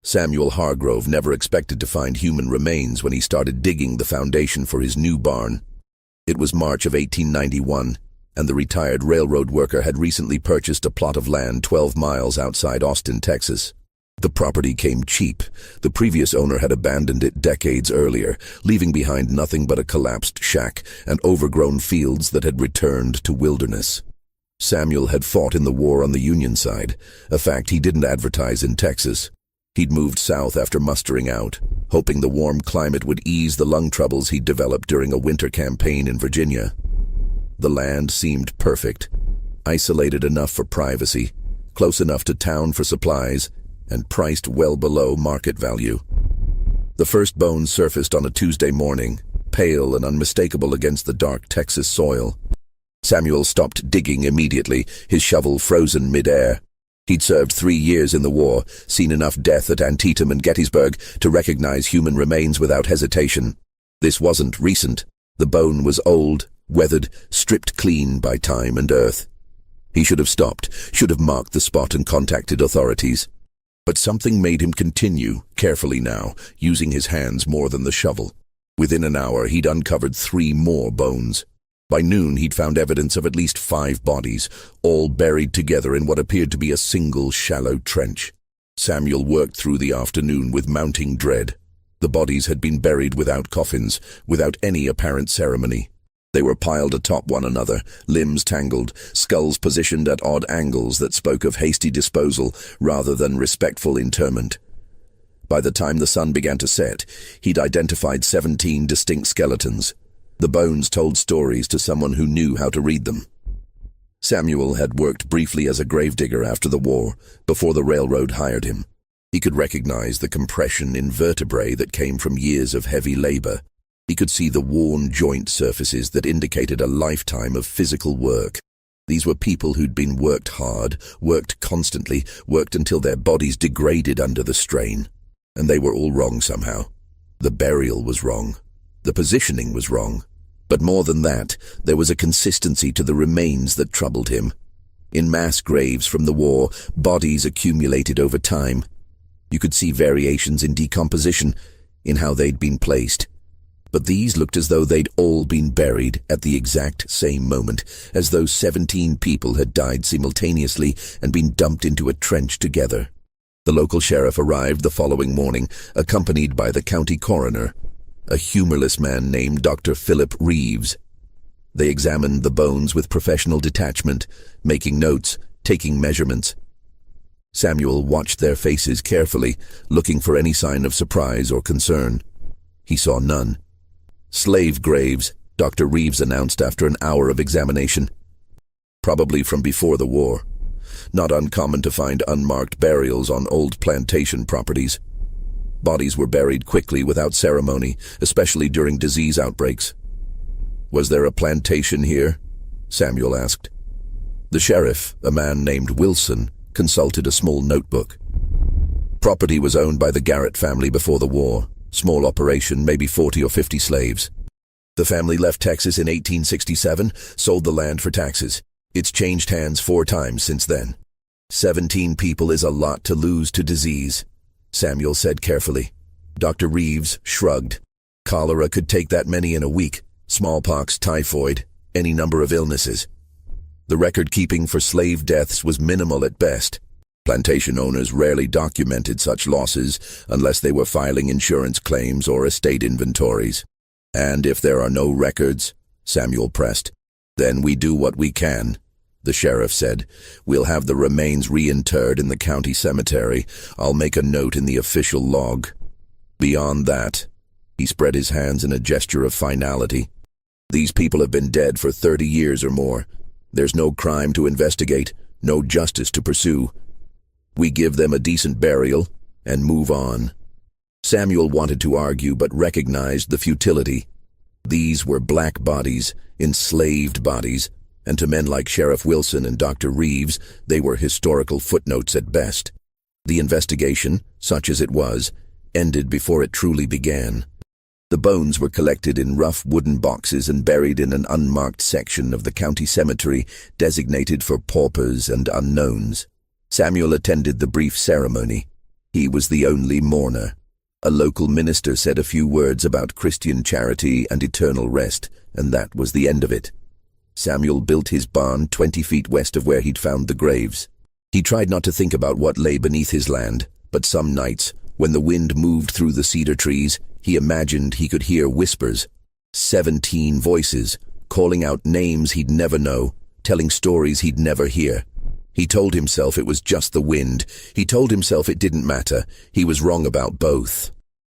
Samuel Hargrove never expected to find human remains when he started digging the foundation for his new barn. It was March of 1891, and the retired railroad worker had recently purchased a plot of land 12 miles outside Austin, Texas. The property came cheap. The previous owner had abandoned it decades earlier, leaving behind nothing but a collapsed shack and overgrown fields that had returned to wilderness. Samuel had fought in the war on the Union side, a fact he didn't advertise in Texas. He'd moved south after mustering out, hoping the warm climate would ease the lung troubles he'd developed during a winter campaign in Virginia. The land seemed perfect, isolated enough for privacy, close enough to town for supplies, and priced well below market value. The first bones surfaced on a Tuesday morning, pale and unmistakable against the dark Texas soil. Samuel stopped digging immediately, his shovel frozen mid-air. He'd served 3 years in the war, seen enough death at Antietam and Gettysburg to recognize human remains without hesitation. This wasn't recent. The bone was old, weathered, stripped clean by time and earth. He should have stopped, should have marked the spot and contacted authorities. But something made him continue, carefully now, using his hands more than the shovel. Within an hour, he'd uncovered 3 more bones. By noon, he'd found evidence of at least 5 bodies, all buried together in what appeared to be a single shallow trench. Samuel worked through the afternoon with mounting dread. The bodies had been buried without coffins, without any apparent ceremony. They were piled atop one another, limbs tangled, skulls positioned at odd angles that spoke of hasty disposal rather than respectful interment. By the time the sun began to set, he'd identified 17 distinct skeletons. The bones told stories to someone who knew how to read them. Samuel had worked briefly as a gravedigger after the war, before the railroad hired him. He could recognize the compression in vertebrae that came from years of heavy labor. He could see the worn joint surfaces that indicated a lifetime of physical work. These were people who'd been worked hard, worked constantly, worked until their bodies degraded under the strain. And they were all wrong somehow. The burial was wrong. The positioning was wrong. But more than that, there was a consistency to the remains that troubled him. In mass graves from the war, bodies accumulated over time. You could see variations in decomposition, in how they'd been placed. But these looked as though they'd all been buried at the exact same moment, as though 17 people had died simultaneously and been dumped into a trench together. The local sheriff arrived the following morning, accompanied by the county coroner, a humorless man named Dr. Philip Reeves. They examined the bones with professional detachment, making notes, taking measurements. Samuel watched their faces carefully, looking for any sign of surprise or concern. He saw none. Slave graves, Dr. Reeves announced after an hour of examination. Probably from before the war. Not uncommon to find unmarked burials on old plantation properties. Bodies were buried quickly without ceremony, especially during disease outbreaks. "Was there a plantation here?" Samuel asked. The sheriff, a man named Wilson, consulted a small notebook. Property was owned by the Garrett family before the war. Small operation, maybe 40 or 50 slaves. The family left Texas in 1867, sold the land for taxes. It's changed hands 4 times since then. 17 people is a lot to lose to disease, Samuel said carefully. Dr. Reeves shrugged. Cholera could take that many in a week. Smallpox, typhoid, any number of illnesses. The record-keeping for slave deaths was minimal at best. Plantation owners rarely documented such losses unless they were filing insurance claims or estate inventories. "And if there are no records," Samuel pressed, "then we do what we can," the sheriff said. "We'll have the remains reinterred in the county cemetery. I'll make a note in the official log. Beyond that," he spread his hands in a gesture of finality, "these people have been dead for 30 years or more. There's no crime to investigate, no justice to pursue. We give them a decent burial and move on." Samuel wanted to argue but recognized the futility. These were black bodies, enslaved bodies, and to men like Sheriff Wilson and Dr. Reeves, they were historical footnotes at best. The investigation, such as it was, ended before it truly began. The bones were collected in rough wooden boxes and buried in an unmarked section of the county cemetery designated for paupers and unknowns. Samuel attended the brief ceremony. He was the only mourner. A local minister said a few words about Christian charity and eternal rest, and that was the end of it. Samuel built his barn 20 feet west of where he'd found the graves. He tried not to think about what lay beneath his land, but some nights, when the wind moved through the cedar trees, he imagined he could hear whispers. 17 voices, calling out names he'd never know, telling stories he'd never hear. He told himself it was just the wind. He told himself it didn't matter. He was wrong about both.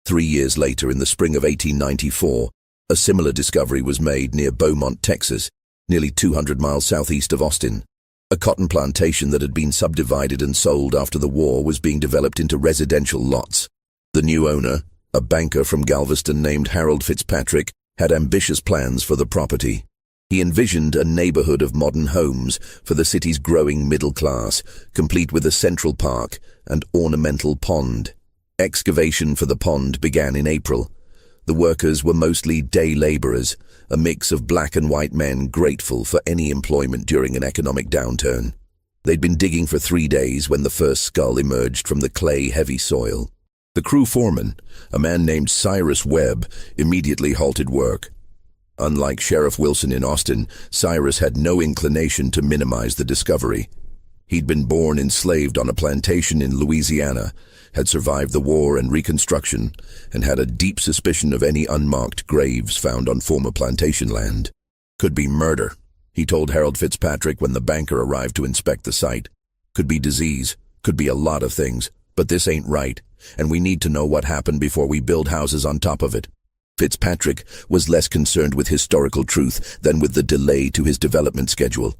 3 years later, in the spring of 1894, a similar discovery was made near Beaumont, Texas, nearly 200 miles southeast of Austin. A cotton plantation that had been subdivided and sold after the war was being developed into residential lots. The new owner, a banker from Galveston named Harold Fitzpatrick, had ambitious plans for the property. He envisioned a neighborhood of modern homes for the city's growing middle class, complete with a central park and ornamental pond. Excavation for the pond began in April. The workers were mostly day laborers, a mix of black and white men grateful for any employment during an economic downturn. They'd been digging for 3 days when the first skull emerged from the clay-heavy soil. The crew foreman, a man named Cyrus Webb, immediately halted work. Unlike Sheriff Wilson in Austin, Cyrus had no inclination to minimize the discovery. He'd been born enslaved on a plantation in Louisiana, had survived the war and Reconstruction, and had a deep suspicion of any unmarked graves found on former plantation land. Could be murder, he told Harold Fitzpatrick when the banker arrived to inspect the site. Could be disease, could be a lot of things, but this ain't right, and we need to know what happened before we build houses on top of it. Fitzpatrick was less concerned with historical truth than with the delay to his development schedule.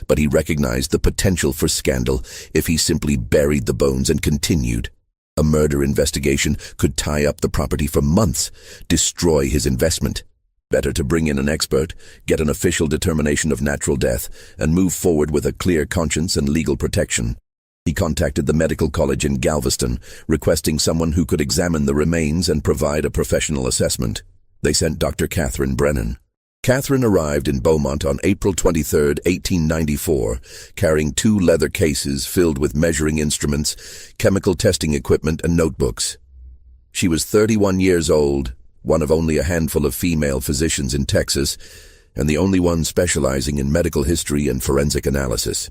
But he recognized the potential for scandal if he simply buried the bones and continued. A murder investigation could tie up the property for months, destroy his investment. Better to bring in an expert, get an official determination of natural death, and move forward with a clear conscience and legal protection. He contacted the medical college in Galveston, requesting someone who could examine the remains and provide a professional assessment. They sent Dr. Catherine Brennan. Catherine arrived in Beaumont on April 23, 1894, carrying 2 leather cases filled with measuring instruments, chemical testing equipment, and notebooks. She was 31 years old, one of only a handful of female physicians in Texas, and the only one specializing in medical history and forensic analysis.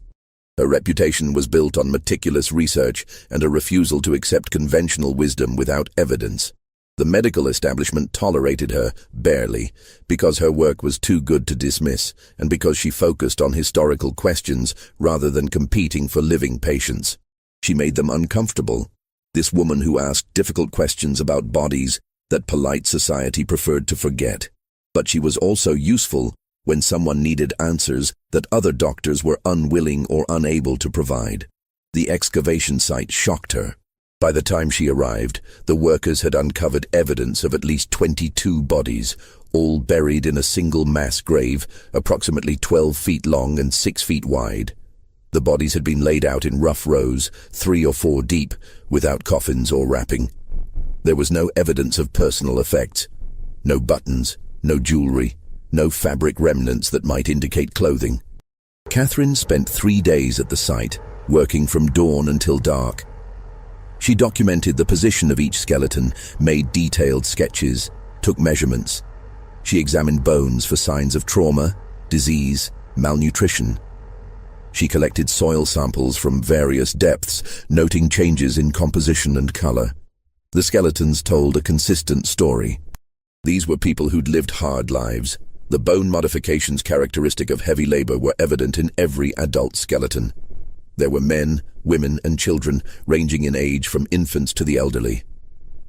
Her reputation was built on meticulous research and a refusal to accept conventional wisdom without evidence. The medical establishment tolerated her, barely, because her work was too good to dismiss, and because she focused on historical questions rather than competing for living patients. She made them uncomfortable. This woman who asked difficult questions about bodies that polite society preferred to forget. But she was also useful when someone needed answers that other doctors were unwilling or unable to provide. The excavation site shocked her. By the time she arrived, the workers had uncovered evidence of at least 22 bodies, all buried in a single mass grave, approximately 12 feet long and 6 feet wide. The bodies had been laid out in rough rows, 3 or 4 deep, without coffins or wrapping. There was no evidence of personal effects. No buttons, no jewelry, no fabric remnants that might indicate clothing. Catherine spent 3 days at the site, working from dawn until dark. She documented the position of each skeleton, made detailed sketches, took measurements. She examined bones for signs of trauma, disease, malnutrition. She collected soil samples from various depths, noting changes in composition and color. The skeletons told a consistent story. These were people who'd lived hard lives. The bone modifications characteristic of heavy labor were evident in every adult skeleton. There were men, women, and children, ranging in age from infants to the elderly.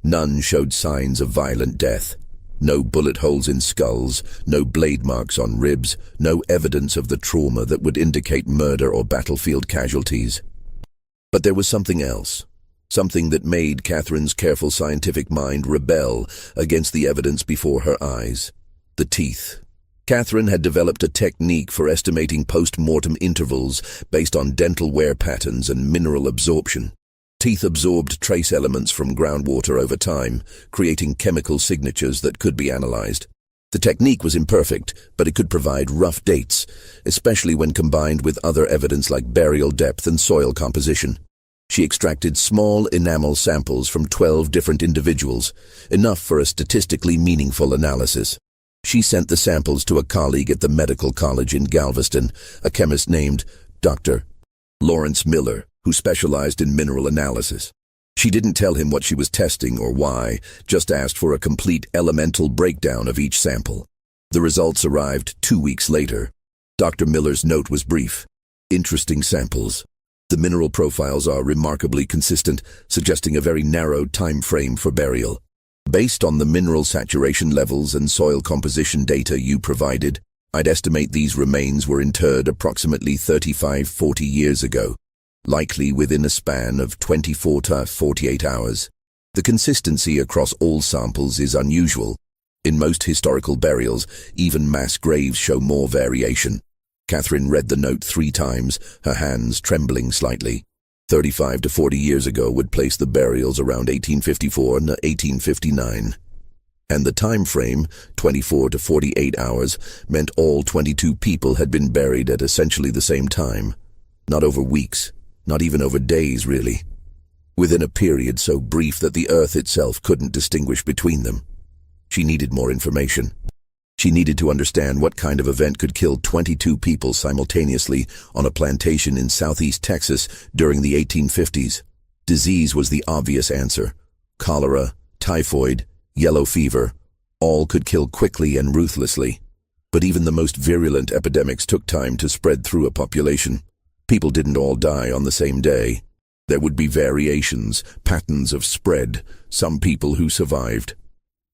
None showed signs of violent death. No bullet holes in skulls, no blade marks on ribs, no evidence of the trauma that would indicate murder or battlefield casualties. But there was something else. Something that made Catherine's careful scientific mind rebel against the evidence before her eyes. The teeth. Catherine had developed a technique for estimating post-mortem intervals based on dental wear patterns and mineral absorption. Teeth absorbed trace elements from groundwater over time, creating chemical signatures that could be analyzed. The technique was imperfect, but it could provide rough dates, especially when combined with other evidence like burial depth and soil composition. She extracted small enamel samples from 12 different individuals, enough for a statistically meaningful analysis. She sent the samples to a colleague at the medical college in Galveston, a chemist named Dr. Lawrence Miller, who specialized in mineral analysis. She didn't tell him what she was testing or why, just asked for a complete elemental breakdown of each sample. The results arrived 2 weeks later. Dr. Miller's note was brief. Interesting samples. The mineral profiles are remarkably consistent, suggesting a very narrow time frame for burial. Based on the mineral saturation levels and soil composition data you provided, I'd estimate these remains were interred approximately 35–40 years ago, likely within a span of 24 to 48 hours. The consistency across all samples is unusual. In most historical burials, even mass graves show more variation. Catherine read the note 3 times, her hands trembling slightly. 35 to 40 years ago would place the burials around 1854 and 1859. And the time frame, 24 to 48 hours, meant all 22 people had been buried at essentially the same time. Not over weeks, not even over days, really. Within a period so brief that the earth itself couldn't distinguish between them. She needed more information. She needed to understand what kind of event could kill 22 people simultaneously on a plantation in southeast Texas during the 1850s. Disease was the obvious answer. Cholera, typhoid, yellow fever, all could kill quickly and ruthlessly. But even the most virulent epidemics took time to spread through a population. People didn't all die on the same day. There would be variations, patterns of spread, some people who survived.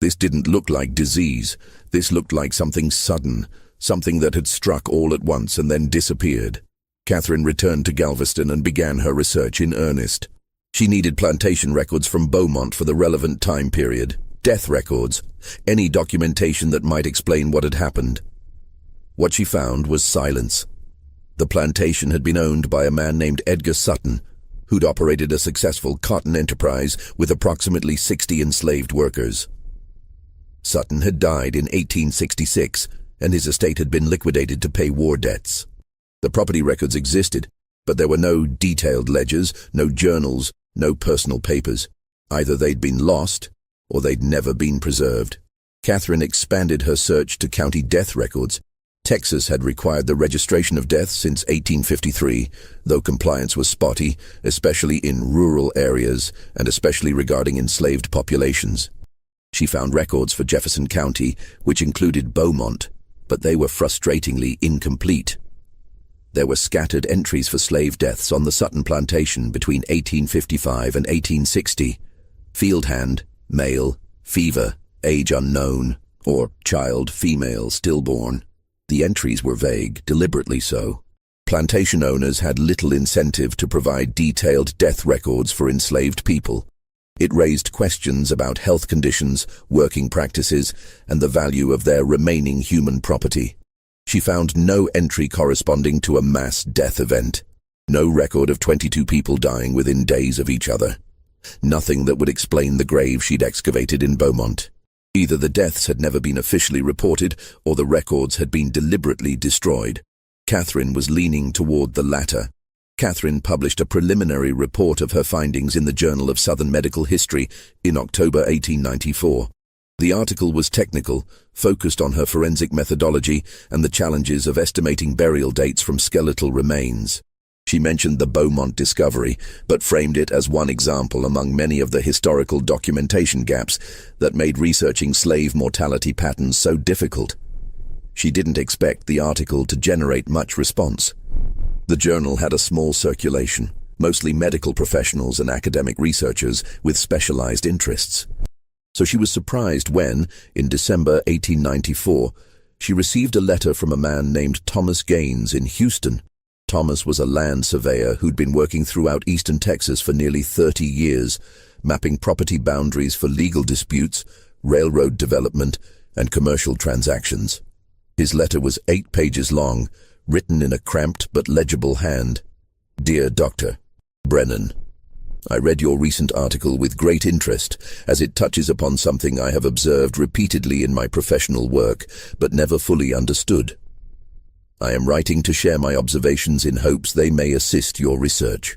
This didn't look like disease. This looked like something sudden, something that had struck all at once and then disappeared. Catherine returned to Galveston and began her research in earnest. She needed plantation records from Beaumont for the relevant time period, death records, any documentation that might explain what had happened. What she found was silence. The plantation had been owned by a man named Edgar Sutton, who'd operated a successful cotton enterprise with approximately 60 enslaved workers. Sutton had died in 1866, and his estate had been liquidated to pay war debts. The property records existed, but there were no detailed ledgers, no journals, no personal papers. Either they'd been lost, or they'd never been preserved. Catherine expanded her search to county death records. Texas had required the registration of deaths since 1853, though compliance was spotty, especially in rural areas, and especially regarding enslaved populations. She found records for Jefferson County, which included Beaumont, but they were frustratingly incomplete. There were scattered entries for slave deaths on the Sutton plantation between 1855 and 1860. Field hand, male, fever, age unknown, or child, female, stillborn. The entries were vague, deliberately so. Plantation owners had little incentive to provide detailed death records for enslaved people. It raised questions about health conditions, working practices, and the value of their remaining human property. She found no entry corresponding to a mass death event. No record of 22 people dying within days of each other. Nothing that would explain the grave she'd excavated in Beaumont. Either the deaths had never been officially reported, or the records had been deliberately destroyed. Catherine was leaning toward the latter. Catherine published a preliminary report of her findings in the Journal of Southern Medical History in October 1894. The article was technical, focused on her forensic methodology and the challenges of estimating burial dates from skeletal remains. She mentioned the Beaumont discovery, but framed it as one example among many of the historical documentation gaps that made researching slave mortality patterns so difficult. She didn't expect the article to generate much response. The journal had a small circulation, mostly medical professionals and academic researchers with specialized interests. So she was surprised when, in December 1894, she received a letter from a man named Thomas Gaines in Houston. Thomas was a land surveyor who'd been working throughout eastern Texas for nearly 30 years, mapping property boundaries for legal disputes, railroad development, and commercial transactions. His letter was 8 pages long, written in a cramped but legible hand. Dear Dr. Brennan, I read your recent article with great interest, as it touches upon something I have observed repeatedly in my professional work, but never fully understood. I am writing to share my observations in hopes they may assist your research.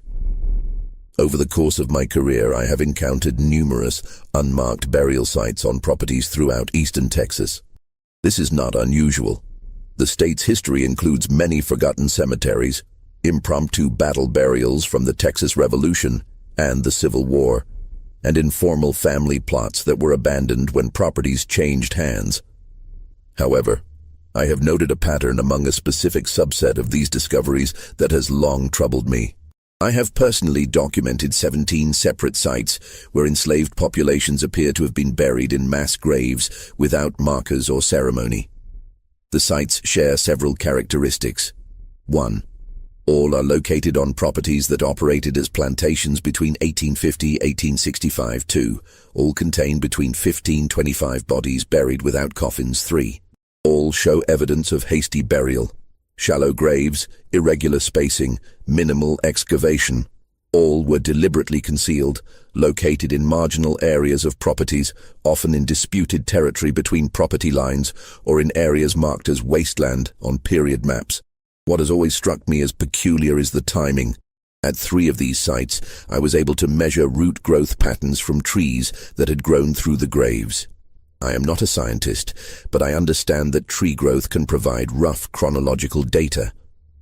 Over the course of my career, I have encountered numerous unmarked burial sites on properties throughout eastern Texas. This is not unusual. The state's history includes many forgotten cemeteries, impromptu battle burials from the Texas Revolution and the Civil War, and informal family plots that were abandoned when properties changed hands. However, I have noted a pattern among a specific subset of these discoveries that has long troubled me. I have personally documented 17 separate sites where enslaved populations appear to have been buried in mass graves without markers or ceremony. The sites share several characteristics. 1. All are located on properties that operated as plantations between 1850 and 1865. 2. All contain between 15-25 bodies buried without coffins. 3. All show evidence of hasty burial. Shallow graves, irregular spacing, minimal excavation. All were deliberately concealed, located in marginal areas of properties, often in disputed territory between property lines or in areas marked as wasteland on period maps. What has always struck me as peculiar is the timing. At 3 of these sites, I was able to measure root growth patterns from trees that had grown through the graves. I am not a scientist, but I understand that tree growth can provide rough chronological data.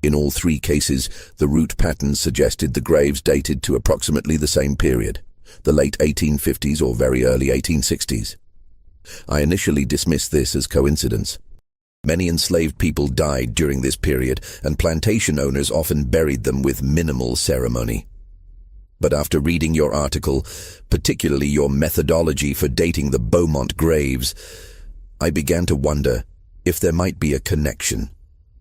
In all 3 cases, the root patterns suggested the graves dated to approximately the same period, the late 1850s or very early 1860s. I initially dismissed this as coincidence. Many enslaved people died during this period, and plantation owners often buried them with minimal ceremony. But after reading your article, particularly your methodology for dating the Beaumont graves, I began to wonder if there might be a connection.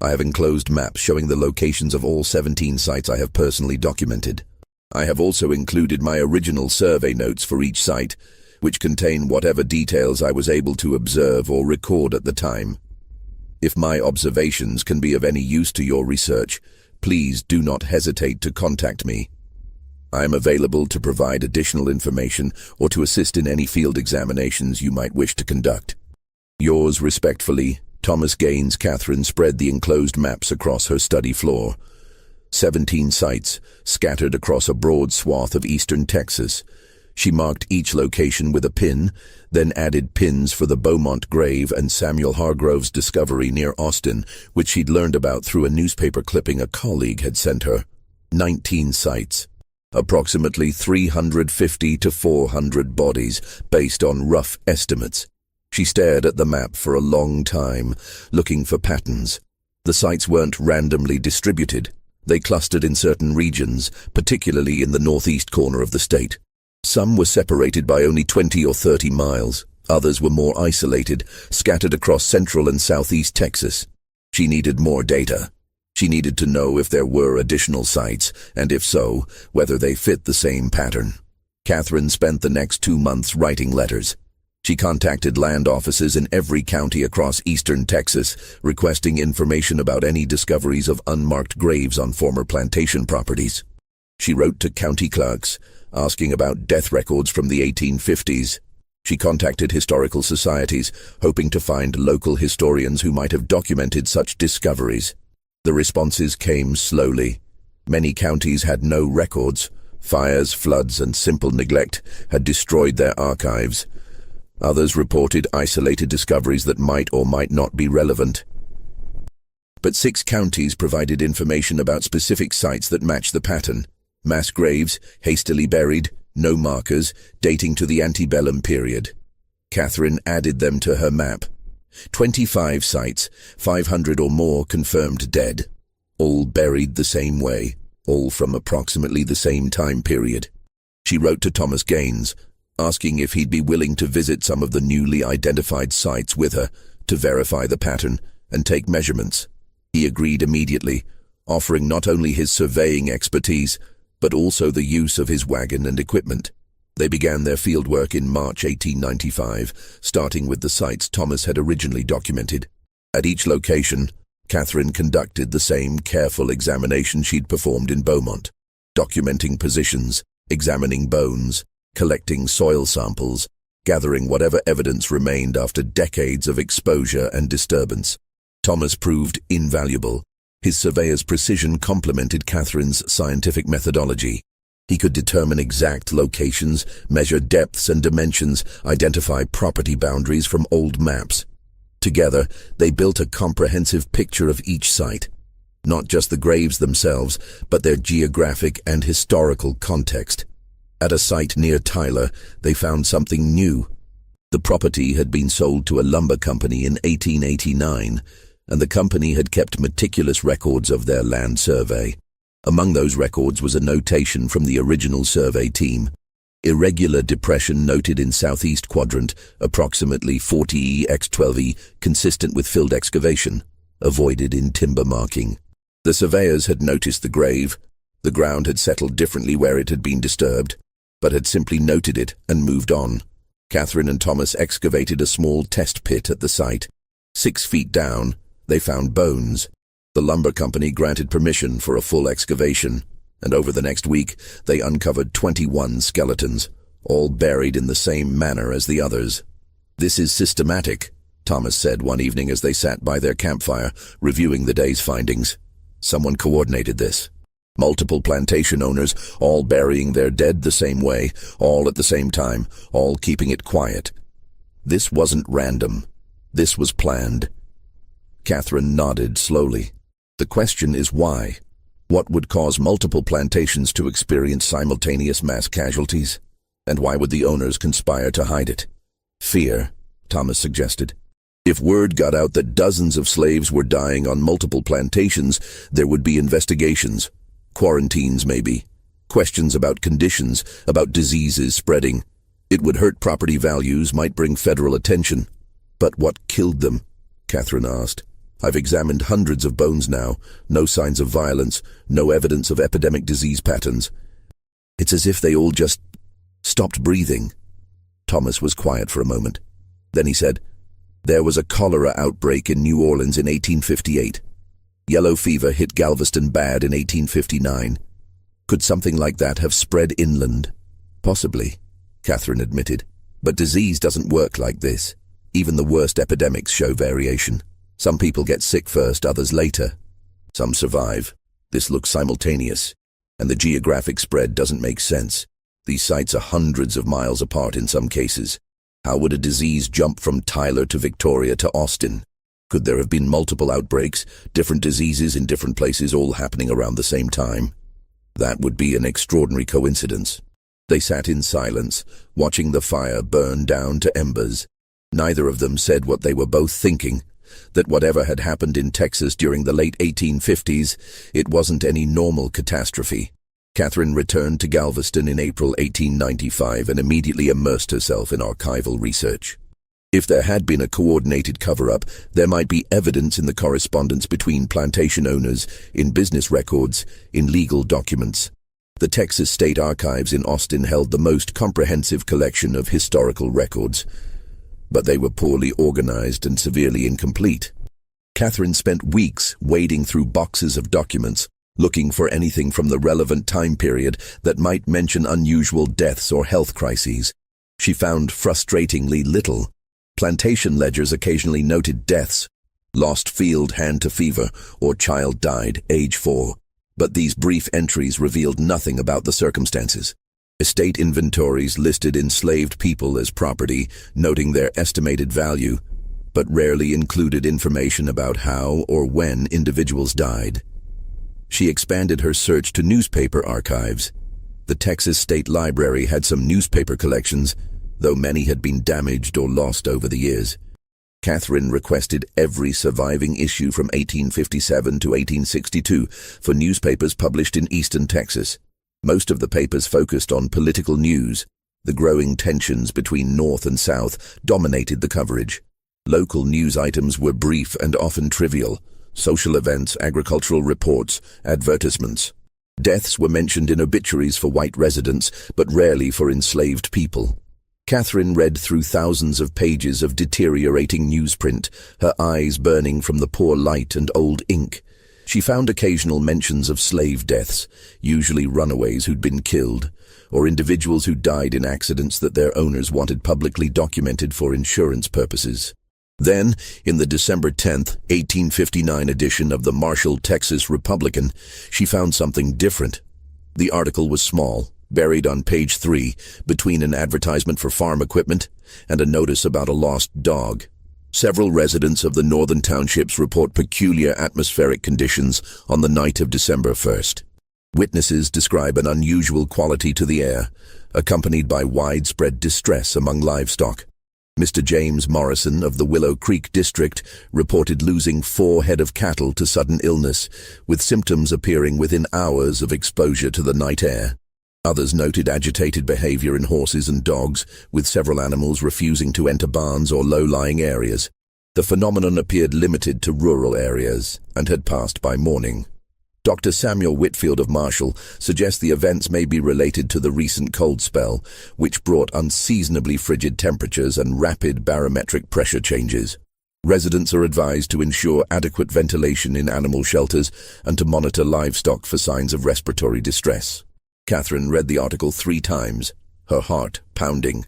I have enclosed maps showing the locations of all 17 sites I have personally documented. I have also included my original survey notes for each site, which contain whatever details I was able to observe or record at the time. If my observations can be of any use to your research, please do not hesitate to contact me. I am available to provide additional information or to assist in any field examinations you might wish to conduct. Yours respectfully, Thomas Gaines. Catherine spread the enclosed maps across her study floor. 17 sites, scattered across a broad swath of eastern Texas. She marked each location with a pin, then added pins for the Beaumont grave and Samuel Hargrove's discovery near Austin, which she'd learned about through a newspaper clipping a colleague had sent her. 19 sites. Approximately 350 to 400 bodies, based on rough estimates. She stared at the map for a long time, looking for patterns. The sites weren't randomly distributed. They clustered in certain regions, particularly in the northeast corner of the state. Some were separated by only 20 or 30 miles. Others were more isolated, scattered across central and southeast Texas. She needed more data. She needed to know if there were additional sites, and if so, whether they fit the same pattern. Catherine spent the next 2 months writing letters. She contacted land offices in every county across eastern Texas, requesting information about any discoveries of unmarked graves on former plantation properties. She wrote to county clerks, asking about death records from the 1850s. She contacted historical societies, hoping to find local historians who might have documented such discoveries. The responses came slowly. Many counties had no records. Fires, floods, and simple neglect had destroyed their archives. Others reported isolated discoveries that might or might not be relevant. But 6 counties provided information about specific sites that matched the pattern. Mass graves, hastily buried, no markers, dating to the antebellum period. Catherine added them to her map. 25 sites, 500 or more confirmed dead. All buried the same way, all from approximately the same time period. She wrote to Thomas Gaines, asking if he'd be willing to visit some of the newly identified sites with her to verify the pattern and take measurements. He agreed immediately, offering not only his surveying expertise, but also the use of his wagon and equipment. They began their fieldwork in March 1895, starting with the sites Thomas had originally documented. At each location, Catherine conducted the same careful examination she'd performed in Beaumont, documenting positions, examining bones, collecting soil samples, gathering whatever evidence remained after decades of exposure and disturbance. Thomas proved invaluable. His surveyor's precision complemented Catherine's scientific methodology. He could determine exact locations, measure depths and dimensions, identify property boundaries from old maps. Together, they built a comprehensive picture of each site. Not just the graves themselves, but their geographic and historical context. At a site near Tyler, they found something new. The property had been sold to a lumber company in 1889, and the company had kept meticulous records of their land survey. Among those records was a notation from the original survey team. Irregular depression noted in southeast quadrant, approximately 40 x 12 consistent with filled excavation, avoided in timber marking. The surveyors had noticed the grave. The ground had settled differently where it had been disturbed, but had simply noted it and moved on. Catherine and Thomas excavated a small test pit at the site. 6 feet down, they found bones. The lumber company granted permission for a full excavation, and over the next week, they uncovered 21 skeletons, all buried in the same manner as the others. "This is systematic," Thomas said one evening as they sat by their campfire, reviewing the day's findings. "Someone coordinated this. Multiple plantation owners, all burying their dead the same way, all at the same time, all keeping it quiet. This wasn't random. This was planned." Catherine nodded slowly. "The question is why? What would cause multiple plantations to experience simultaneous mass casualties? And why would the owners conspire to hide it?" "Fear," Thomas suggested. "If word got out that dozens of slaves were dying on multiple plantations, there would be investigations. Quarantines, maybe. Questions about conditions, about diseases spreading. It would hurt property values, might bring federal attention." "But what killed them?" Catherine asked. "I've examined hundreds of bones now. No signs of violence, no evidence of epidemic disease patterns. It's as if they all just stopped breathing." Thomas was quiet for a moment. Then he said, "There was a cholera outbreak in New Orleans in 1858. Yellow fever hit Galveston bad in 1859. Could something like that have spread inland?" "Possibly," Catherine admitted. "But disease doesn't work like this. Even the worst epidemics show variation. Some people get sick first, others later. Some survive. This looks simultaneous, and the geographic spread doesn't make sense. These sites are hundreds of miles apart in some cases. How would a disease jump from Tyler to Victoria to Austin? Could there have been multiple outbreaks, different diseases in different places all happening around the same time? That would be an extraordinary coincidence." They sat in silence, watching the fire burn down to embers. Neither of them said what they were both thinking, that whatever had happened in Texas during the late 1850s, it wasn't any normal catastrophe. Catherine returned to Galveston in April 1895 and immediately immersed herself in archival research. If there had been a coordinated cover-up, there might be evidence in the correspondence between plantation owners, in business records, in legal documents. The Texas State Archives in Austin held the most comprehensive collection of historical records, but they were poorly organized and severely incomplete. Catherine spent weeks wading through boxes of documents, looking for anything from the relevant time period that might mention unusual deaths or health crises. She found frustratingly little. Plantation ledgers occasionally noted deaths, lost field hand to fever, or child died, age 4, but these brief entries revealed nothing about the circumstances. Estate inventories listed enslaved people as property, noting their estimated value, but rarely included information about how or when individuals died. She expanded her search to newspaper archives. The Texas State Library had some newspaper collections, though many had been damaged or lost over the years. Catherine requested every surviving issue from 1857 to 1862 for newspapers published in eastern Texas. Most of the papers focused on political news. The growing tensions between North and South dominated the coverage. Local news items were brief and often trivial. Social events, agricultural reports, advertisements. Deaths were mentioned in obituaries for white residents, but rarely for enslaved people. Catherine read through thousands of pages of deteriorating newsprint, her eyes burning from the poor light and old ink. She found occasional mentions of slave deaths, usually runaways who'd been killed, or individuals who died in accidents that their owners wanted publicly documented for insurance purposes. Then, in the December 10, 1859 edition of the Marshall, Texas Republican, she found something different. The article was small, buried on page 3, between an advertisement for farm equipment and a notice about a lost dog. Several residents of the northern townships report peculiar atmospheric conditions on the night of December 1st. Witnesses describe an unusual quality to the air, accompanied by widespread distress among livestock. Mr. James Morrison of the Willow Creek district reported losing 4 head of cattle to sudden illness, with symptoms appearing within hours of exposure to the night air. Others noted agitated behavior in horses and dogs, with several animals refusing to enter barns or low-lying areas. The phenomenon appeared limited to rural areas and had passed by morning. Dr. Samuel Whitfield of Marshall suggests the events may be related to the recent cold spell, which brought unseasonably frigid temperatures and rapid barometric pressure changes. Residents are advised to ensure adequate ventilation in animal shelters and to monitor livestock for signs of respiratory distress. Catherine read the article 3 times, her heart pounding.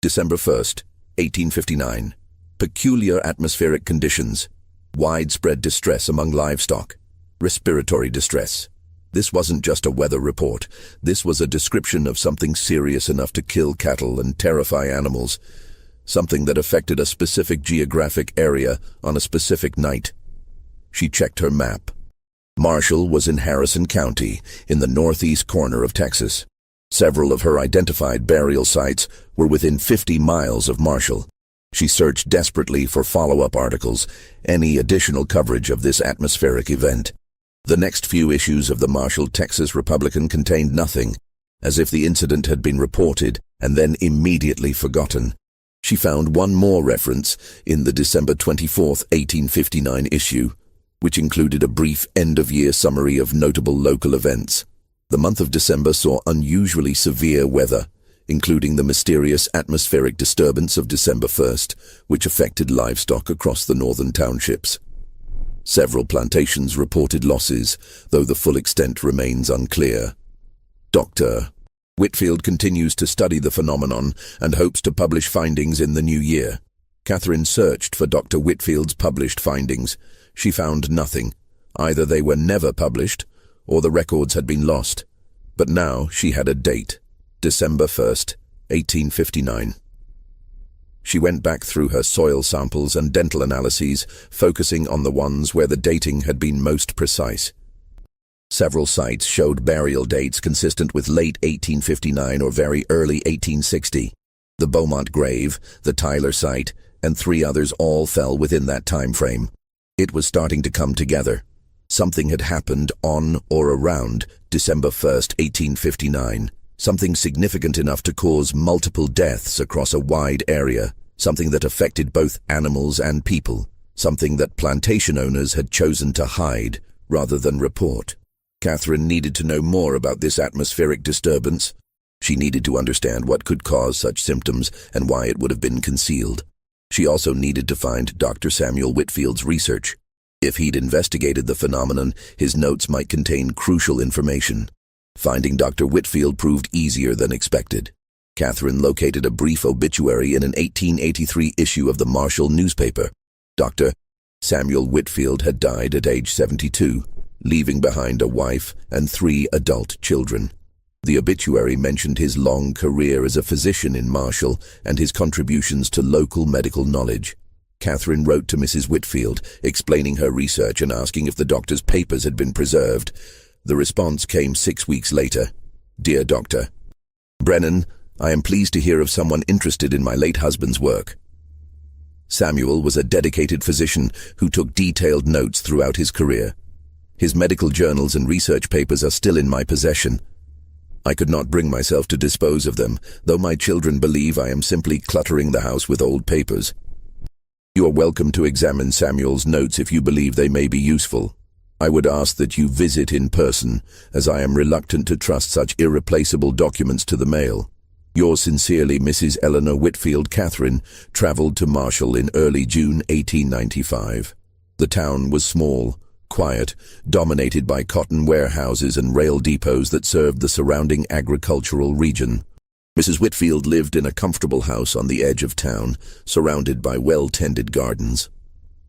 December 1st, 1859. Peculiar atmospheric conditions. Widespread distress among livestock. Respiratory distress. This wasn't just a weather report. This was a description of something serious enough to kill cattle and terrify animals. Something that affected a specific geographic area on a specific night. She checked her map. Marshall was in Harrison County, in the northeast corner of Texas. Several of her identified burial sites were within 50 miles of Marshall. She searched desperately for follow-up articles, any additional coverage of this atmospheric event. The next few issues of the Marshall, Texas Republican contained nothing, as if the incident had been reported and then immediately forgotten. She found one more reference in the December 24, 1859 issue, which included a brief end-of-year summary of notable local events. The month of December saw unusually severe weather, including the mysterious atmospheric disturbance of December 1st, which affected livestock across the northern townships. Several plantations reported losses, though the full extent remains unclear. Dr. Whitfield continues to study the phenomenon and hopes to publish findings in the new year. Catherine searched for Dr. Whitfield's published findings. She found nothing. Either they were never published, or the records had been lost. But now she had a date, December 1st, 1859. She went back through her soil samples and dental analyses, focusing on the ones where the dating had been most precise. Several sites showed burial dates consistent with late 1859 or very early 1860. The Beaumont grave, the Tyler site, and 3 others all fell within that time frame. It was starting to come together. Something had happened on or around December 1st, 1859. Something significant enough to cause multiple deaths across a wide area, something that affected both animals and people, something that plantation owners had chosen to hide rather than report. Catherine needed to know more about this atmospheric disturbance. She needed to understand what could cause such symptoms and why it would have been concealed. She also needed to find Dr. Samuel Whitfield's research. If he'd investigated the phenomenon, his notes might contain crucial information. Finding Dr. Whitfield proved easier than expected. Catherine located a brief obituary in an 1883 issue of the Marshall newspaper. Dr. Samuel Whitfield had died at age 72, leaving behind a wife and 3 adult children. The obituary mentioned his long career as a physician in Marshall and his contributions to local medical knowledge. Catherine wrote to Mrs. Whitfield, explaining her research and asking if the doctor's papers had been preserved. The response came 6 weeks later. Dear Doctor, Brennan, I am pleased to hear of someone interested in my late husband's work. Samuel was a dedicated physician who took detailed notes throughout his career. His medical journals and research papers are still in my possession. I could not bring myself to dispose of them, though my children believe I am simply cluttering the house with old papers. You are welcome to examine Samuel's notes if you believe they may be useful. I would ask that you visit in person, as I am reluctant to trust such irreplaceable documents to the mail. Yours sincerely, Mrs. Eleanor Whitfield. Catherine traveled to Marshall in early June 1895. The town was small, quiet, dominated by cotton warehouses and rail depots that served the surrounding agricultural region. Mrs. Whitfield lived in a comfortable house on the edge of town, surrounded by well-tended gardens.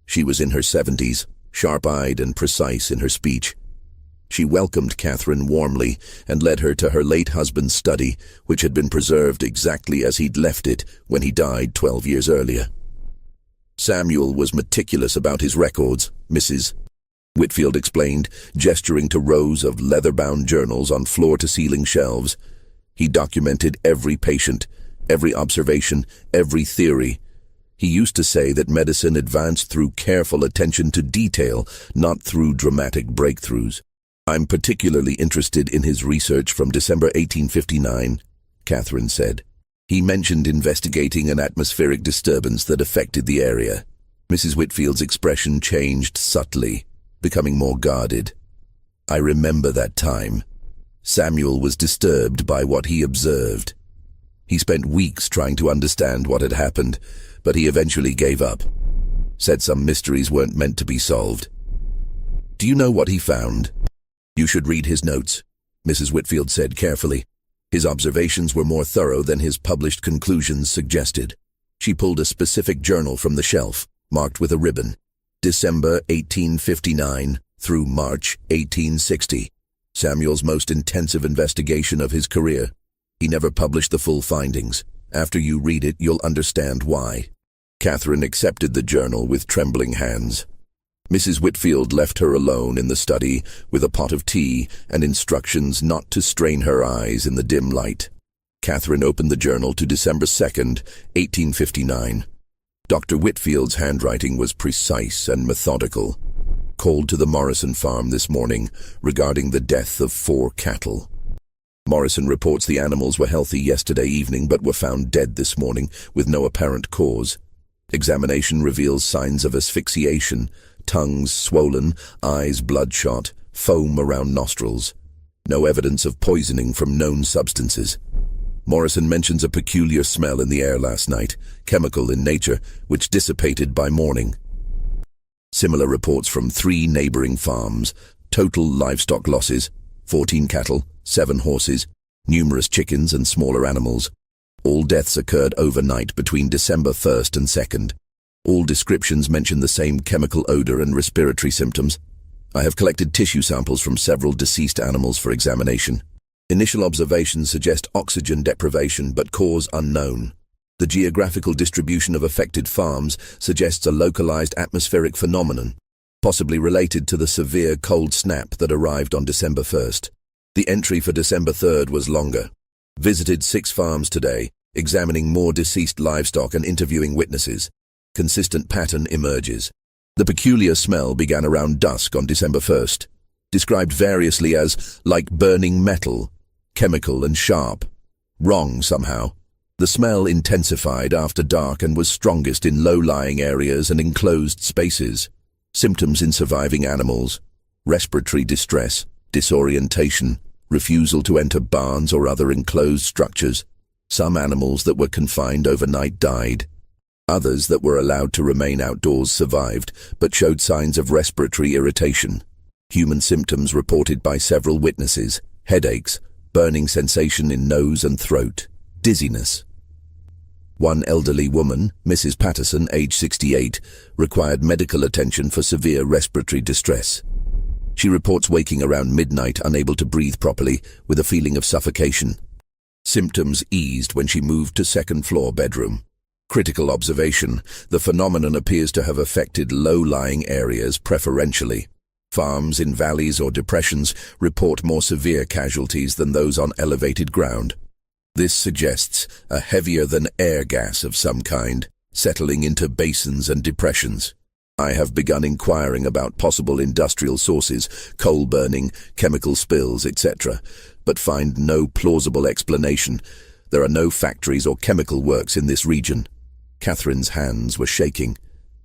She was in her 70s, sharp-eyed and precise in her speech. She welcomed Catherine warmly and led her to her late husband's study, which had been preserved exactly as he'd left it when he died 12 years earlier. Samuel was meticulous about his records, Mrs. Whitfield explained, gesturing to rows of leather-bound journals on floor-to-ceiling shelves. He documented every patient, every observation, every theory. He used to say that medicine advanced through careful attention to detail, not through dramatic breakthroughs. "I'm particularly interested in his research from December 1859, Catherine said. He mentioned investigating an atmospheric disturbance that affected the area. Mrs. Whitfield's expression changed subtly, becoming more guarded. "I remember that time. Samuel was disturbed by what he observed. He spent weeks trying to understand what had happened, but he eventually gave up. Said some mysteries weren't meant to be solved. Do you know what he found?" "You should read his notes," Mrs. Whitfield said carefully. His observations were more thorough than his published conclusions suggested. She pulled a specific journal from the shelf, marked with a ribbon. December 1859 through March 1860. Samuel's most intensive investigation of his career. He never published the full findings. After you read it, you'll understand why. Catherine accepted the journal with trembling hands. Mrs. Whitfield left her alone in the study with a pot of tea and instructions not to strain her eyes in the dim light. Catherine opened the journal to December 2nd, 1859. Dr. Whitfield's handwriting was precise and methodical. Called to the Morrison farm this morning regarding the death of 4 cattle. Morrison reports the animals were healthy yesterday evening but were found dead this morning with no apparent cause. Examination reveals signs of asphyxiation, tongues swollen, eyes bloodshot, foam around nostrils. No evidence of poisoning from known substances. Morrison mentions a peculiar smell in the air last night, chemical in nature, which dissipated by morning. Similar reports from 3 neighboring farms. Total livestock losses: 14 cattle, 7 horses, numerous chickens and smaller animals. All deaths occurred overnight between December 1st and 2nd. All descriptions mention the same chemical odor and respiratory symptoms. I have collected tissue samples from several deceased animals for examination. Initial observations suggest oxygen deprivation, but cause unknown. The geographical distribution of affected farms suggests a localized atmospheric phenomenon, possibly related to the severe cold snap that arrived on December 1st. The entry for December 3rd was longer. Visited 6 farms today, examining more deceased livestock and interviewing witnesses. Consistent pattern emerges. The peculiar smell began around dusk on December 1st, described variously as like burning metal, chemical and sharp. Wrong somehow. The smell intensified after dark and was strongest in low-lying areas and enclosed spaces. Symptoms in surviving animals: respiratory distress, disorientation, refusal to enter barns or other enclosed structures. Some animals that were confined overnight died. Others that were allowed to remain outdoors survived, but showed signs of respiratory irritation. Human symptoms reported by several witnesses: headaches, burning sensation in nose and throat, dizziness. One elderly woman, Mrs. Patterson, age 68, required medical attention for severe respiratory distress. She reports waking around midnight, unable to breathe properly, with a feeling of suffocation. Symptoms eased when she moved to second-floor bedroom. Critical observation: the phenomenon appears to have affected low-lying areas preferentially. Farms in valleys or depressions report more severe casualties than those on elevated ground. This suggests a heavier-than-air gas of some kind, settling into basins and depressions. I have begun inquiring about possible industrial sources, coal burning, chemical spills, etc., but find no plausible explanation. There are no factories or chemical works in this region. Catherine's hands were shaking.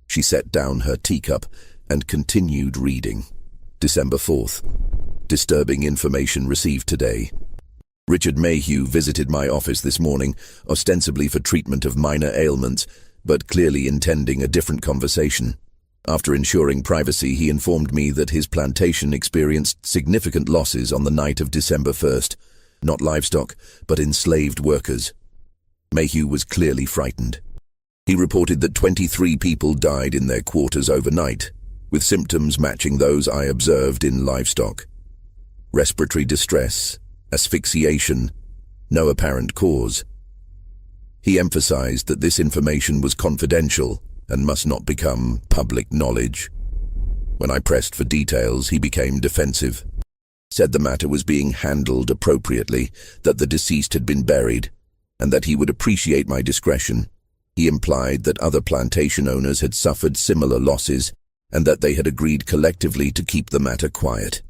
She set down her teacup and continued reading. December 4th. Disturbing information received today. Richard Mayhew visited my office this morning, ostensibly for treatment of minor ailments, but clearly intending a different conversation. After ensuring privacy, he informed me that his plantation experienced significant losses on the night of December 1st. Not livestock, but enslaved workers. Mayhew was clearly frightened. He reported that 23 people died in their quarters overnight, with symptoms matching those I observed in livestock. respiratory distress, asphyxiation, no apparent cause. He emphasized that this information was confidential and must not become public knowledge. When I pressed for details, he became defensive, said the matter was being handled appropriately, that the deceased had been buried, and that he would appreciate my discretion. He implied that other plantation owners had suffered similar losses, and that they had agreed collectively to keep the matter quiet.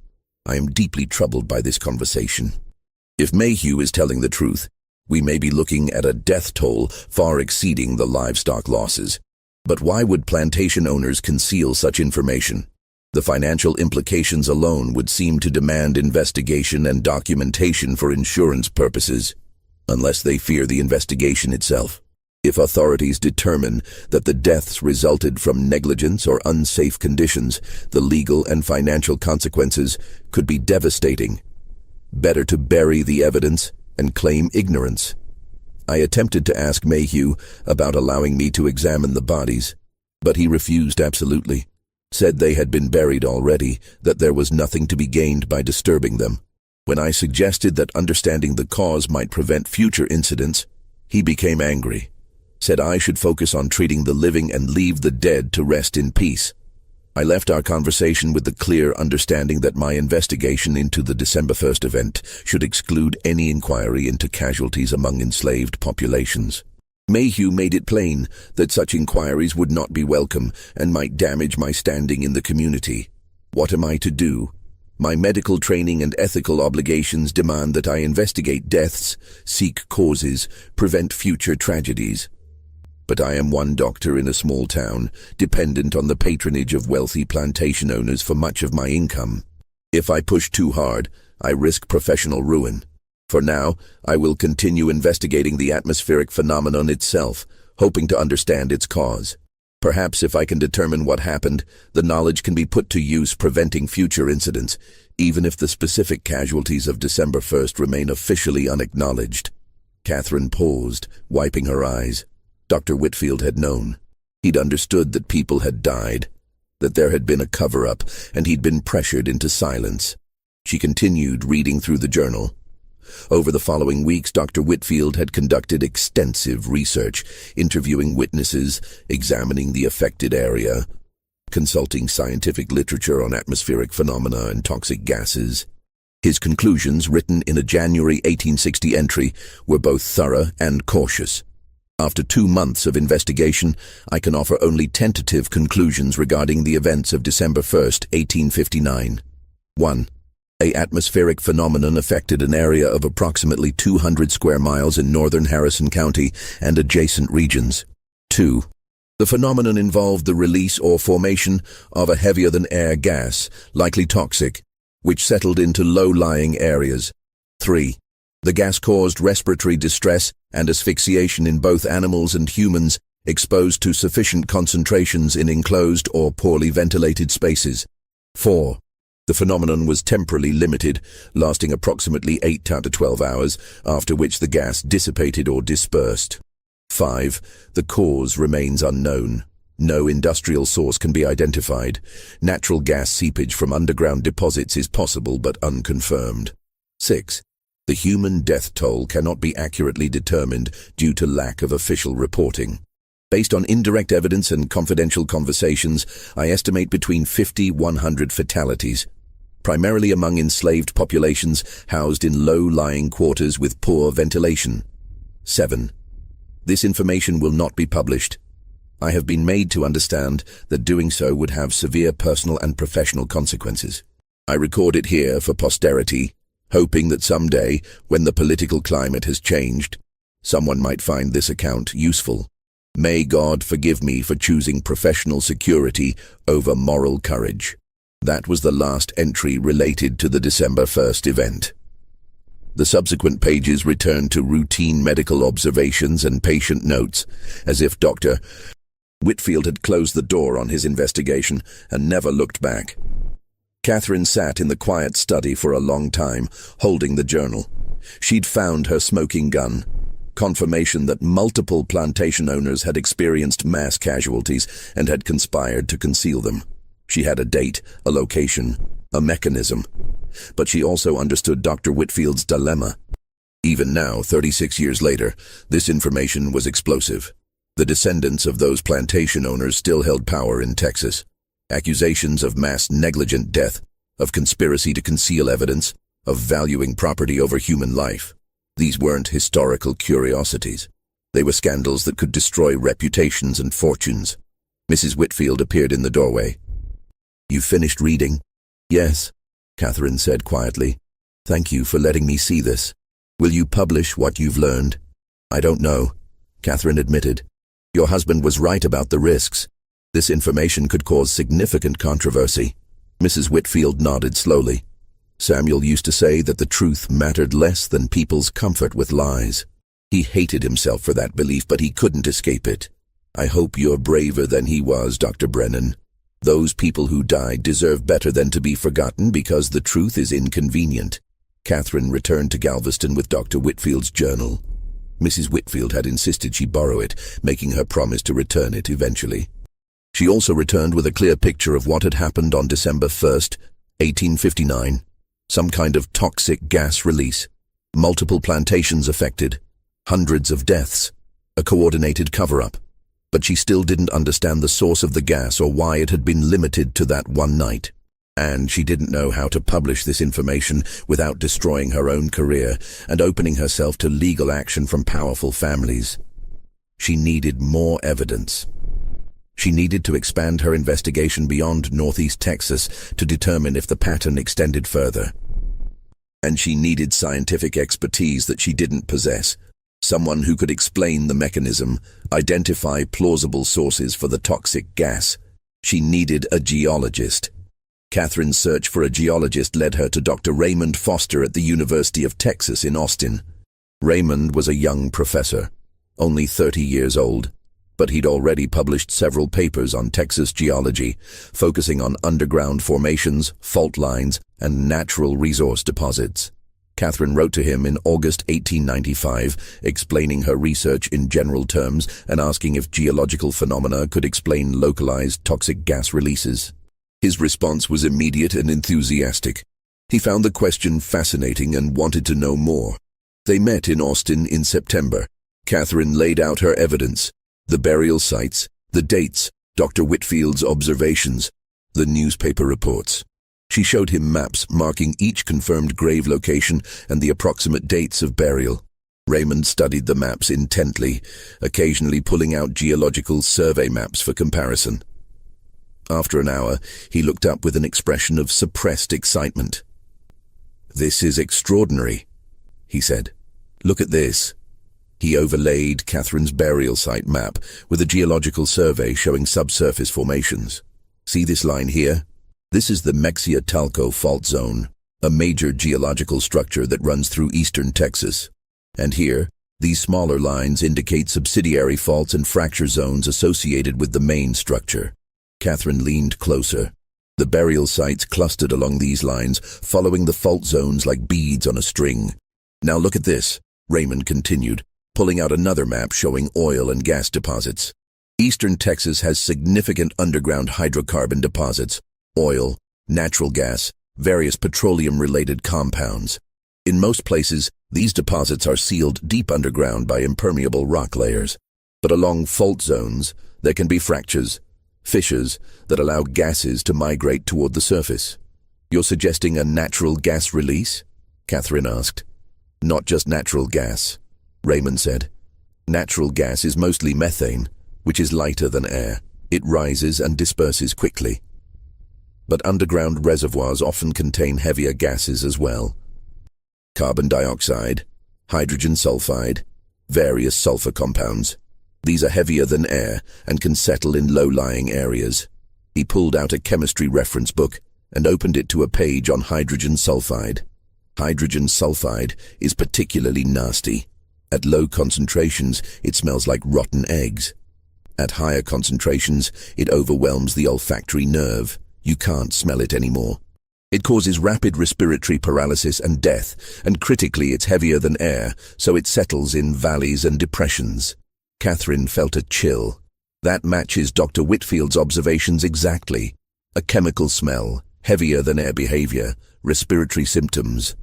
I am deeply troubled by this conversation. If Mayhew is telling the truth, we may be looking at a death toll far exceeding the livestock losses. But why would plantation owners conceal such information? The financial implications alone would seem to demand investigation and documentation for insurance purposes, unless they fear the investigation itself. If authorities determine that the deaths resulted from negligence or unsafe conditions, the legal and financial consequences could be devastating. Better to bury the evidence and claim ignorance. I attempted to ask Mayhew about allowing me to examine the bodies, but he refused absolutely, said they had been buried already, that there was nothing to be gained by disturbing them. When I suggested that understanding the cause might prevent future incidents, he became angry, said I should focus on treating the living and leave the dead to rest in peace. I left our conversation with the clear understanding that my investigation into the December 1st event should exclude any inquiry into casualties among enslaved populations. Mayhew made it plain that such inquiries would not be welcome and might damage my standing in the community. What am I to do? My medical training and ethical obligations demand that I investigate deaths, seek causes, prevent future tragedies. But I am one doctor in a small town, dependent on the patronage of wealthy plantation owners for much of my income. If I push too hard, I risk professional ruin. For now, I will continue investigating the atmospheric phenomenon itself, hoping to understand its cause. Perhaps if I can determine what happened, the knowledge can be put to use preventing future incidents, even if the specific casualties of December 1st remain officially unacknowledged. Catherine paused, wiping her eyes. Dr. Whitfield had known. He'd understood that people had died, that there had been a cover-up, and he'd been pressured into silence. She continued reading through the journal. Over the following weeks, Dr. Whitfield had conducted extensive research, interviewing witnesses, examining the affected area, consulting scientific literature on atmospheric phenomena and toxic gases. His conclusions, written in a January 1860 entry, were both thorough and cautious. After 2 months of investigation, I can offer only tentative conclusions regarding the events of December 1st, 1859. 1. An atmospheric phenomenon affected an area of approximately 200 square miles in northern Harrison County and adjacent regions. 2. The phenomenon involved the release or formation of a heavier-than-air gas, likely toxic, which settled into low-lying areas. 3. The gas caused respiratory distress and asphyxiation in both animals and humans exposed to sufficient concentrations in enclosed or poorly ventilated spaces. 4. The phenomenon was temporally limited, lasting approximately 8 to 12 hours, after which the gas dissipated or dispersed. 5. The cause remains unknown. No industrial source can be identified. Natural gas seepage from underground deposits is possible but unconfirmed. 6. The human death toll cannot be accurately determined due to lack of official reporting. Based on indirect evidence and confidential conversations, I estimate between 50–100 fatalities, primarily among enslaved populations housed in low-lying quarters with poor ventilation. 7. This information will not be published. I have been made to understand that doing so would have severe personal and professional consequences. I record it here for posterity, hoping that someday, when the political climate has changed, someone might find this account useful. May God forgive me for choosing professional security over moral courage. That was the last entry related to the December 1st event. The subsequent pages returned to routine medical observations and patient notes, as if Dr. Whitfield had closed the door on his investigation and never looked back. Catherine sat in the quiet study for a long time, holding the journal. She'd found her smoking gun, confirmation that multiple plantation owners had experienced mass casualties and had conspired to conceal them. She had a date, a location, a mechanism. but she also understood Dr. Whitfield's dilemma. Even now, 36 years later, this information was explosive. The descendants of those plantation owners still held power in Texas. Accusations of mass negligent death, of conspiracy to conceal evidence, of valuing property over human life. These weren't historical curiosities. They were scandals that could destroy reputations and fortunes. Mrs. Whitfield appeared in the doorway. "You finished reading?" "Yes," Catherine said quietly. "Thank you for letting me see this. Will you publish what you've learned?" "I don't know," Catherine admitted. "Your husband was right about the risks. This information could cause significant controversy." Mrs. Whitfield nodded slowly. "Samuel used to say that the truth mattered less than people's comfort with lies. He hated himself for that belief, but he couldn't escape it. I hope you're braver than he was, Dr. Brennan. Those people who died deserve better than to be forgotten because the truth is inconvenient." Catherine returned to Galveston with Dr. Whitfield's journal. Mrs. Whitfield had insisted she borrow it, making her promise to return it eventually. She also returned with a clear picture of what had happened on December 1st, 1859. Some kind of toxic gas release. Multiple plantations affected. Hundreds of deaths. A coordinated cover-up. But she still didn't understand the source of the gas or why it had been limited to that one night. And she didn't know how to publish this information without destroying her own career and opening herself to legal action from powerful families. She needed more evidence. She needed to expand her investigation beyond Northeast Texas to determine if the pattern extended further. And she needed scientific expertise that she didn't possess. Someone who could explain the mechanism, identify plausible sources for the toxic gas. She needed a geologist. Catherine's search for a geologist led her to Dr. Raymond Foster at the University of Texas in Austin. Raymond was a young professor, only 30 years old, but he'd already published several papers on Texas geology, focusing on underground formations, fault lines, and natural resource deposits. Catherine wrote to him in August 1895, explaining her research in general terms and asking if geological phenomena could explain localized toxic gas releases. His response was immediate and enthusiastic. He found the question fascinating and wanted to know more. They met in Austin in September. Catherine laid out her evidence, the burial sites, the dates, Dr. Whitfield's observations, the newspaper reports. She showed him maps marking each confirmed grave location and the approximate dates of burial. Raymond studied the maps intently, occasionally pulling out geological survey maps for comparison. After an hour, he looked up with an expression of suppressed excitement. "This is extraordinary," he said. "Look at this." He overlaid Catherine's burial site map with a geological survey showing subsurface formations. "See this line here? This is the Mexia-Talco Fault Zone, a major geological structure that runs through eastern Texas. And here, these smaller lines indicate subsidiary faults and fracture zones associated with the main structure." Catherine leaned closer. The burial sites clustered along these lines, following the fault zones like beads on a string. "Now look at this," Raymond continued, pulling out another map showing oil and gas deposits. "Eastern Texas has significant underground hydrocarbon deposits, oil, natural gas, various petroleum-related compounds. In most places, these deposits are sealed deep underground by impermeable rock layers. But along fault zones, there can be fractures, fissures that allow gases to migrate toward the surface." "You're suggesting a natural gas release?" Catherine asked. "Not just natural gas," Raymond said. "Natural gas is mostly methane, which is lighter than air. It rises and disperses quickly. But underground reservoirs often contain heavier gases as well. Carbon dioxide, hydrogen sulfide, various sulfur compounds. These are heavier than air and can settle in low-lying areas." He pulled out a chemistry reference book and opened it to a page on hydrogen sulfide. Hydrogen sulfide is particularly nasty. At low concentrations, it smells like rotten eggs. At higher concentrations, it overwhelms the olfactory nerve. You can't smell it anymore. It causes rapid respiratory paralysis and death, and critically it's heavier than air, so it settles in valleys and depressions. Catherine felt a chill. That matches Dr. Whitfield's observations exactly. A chemical smell, heavier than air behavior, respiratory symptoms.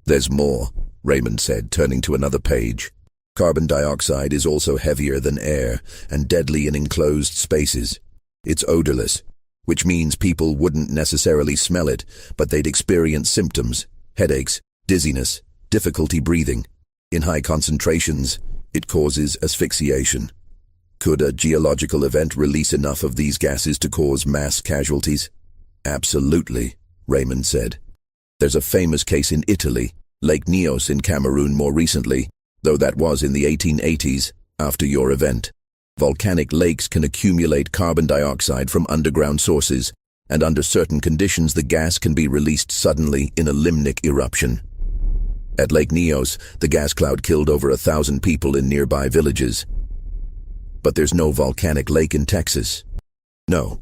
There's more, Raymond said, turning to another page. Carbon dioxide is also heavier than air and deadly in enclosed spaces. It's odorless, which means people wouldn't necessarily smell it, but they'd experience symptoms, headaches, dizziness, difficulty breathing. In high concentrations, it causes asphyxiation. Could a geological event release enough of these gases to cause mass casualties? Absolutely, Raymond said. There's a famous case in Italy, Lake Nyos in Cameroon more recently, though that was in the 1880s, after your event. Volcanic lakes can accumulate carbon dioxide from underground sources, and under certain conditions the gas can be released suddenly in a limnic eruption. At Lake Nyos, the gas cloud killed over 1,000 people in nearby villages. But there's no volcanic lake in Texas. No,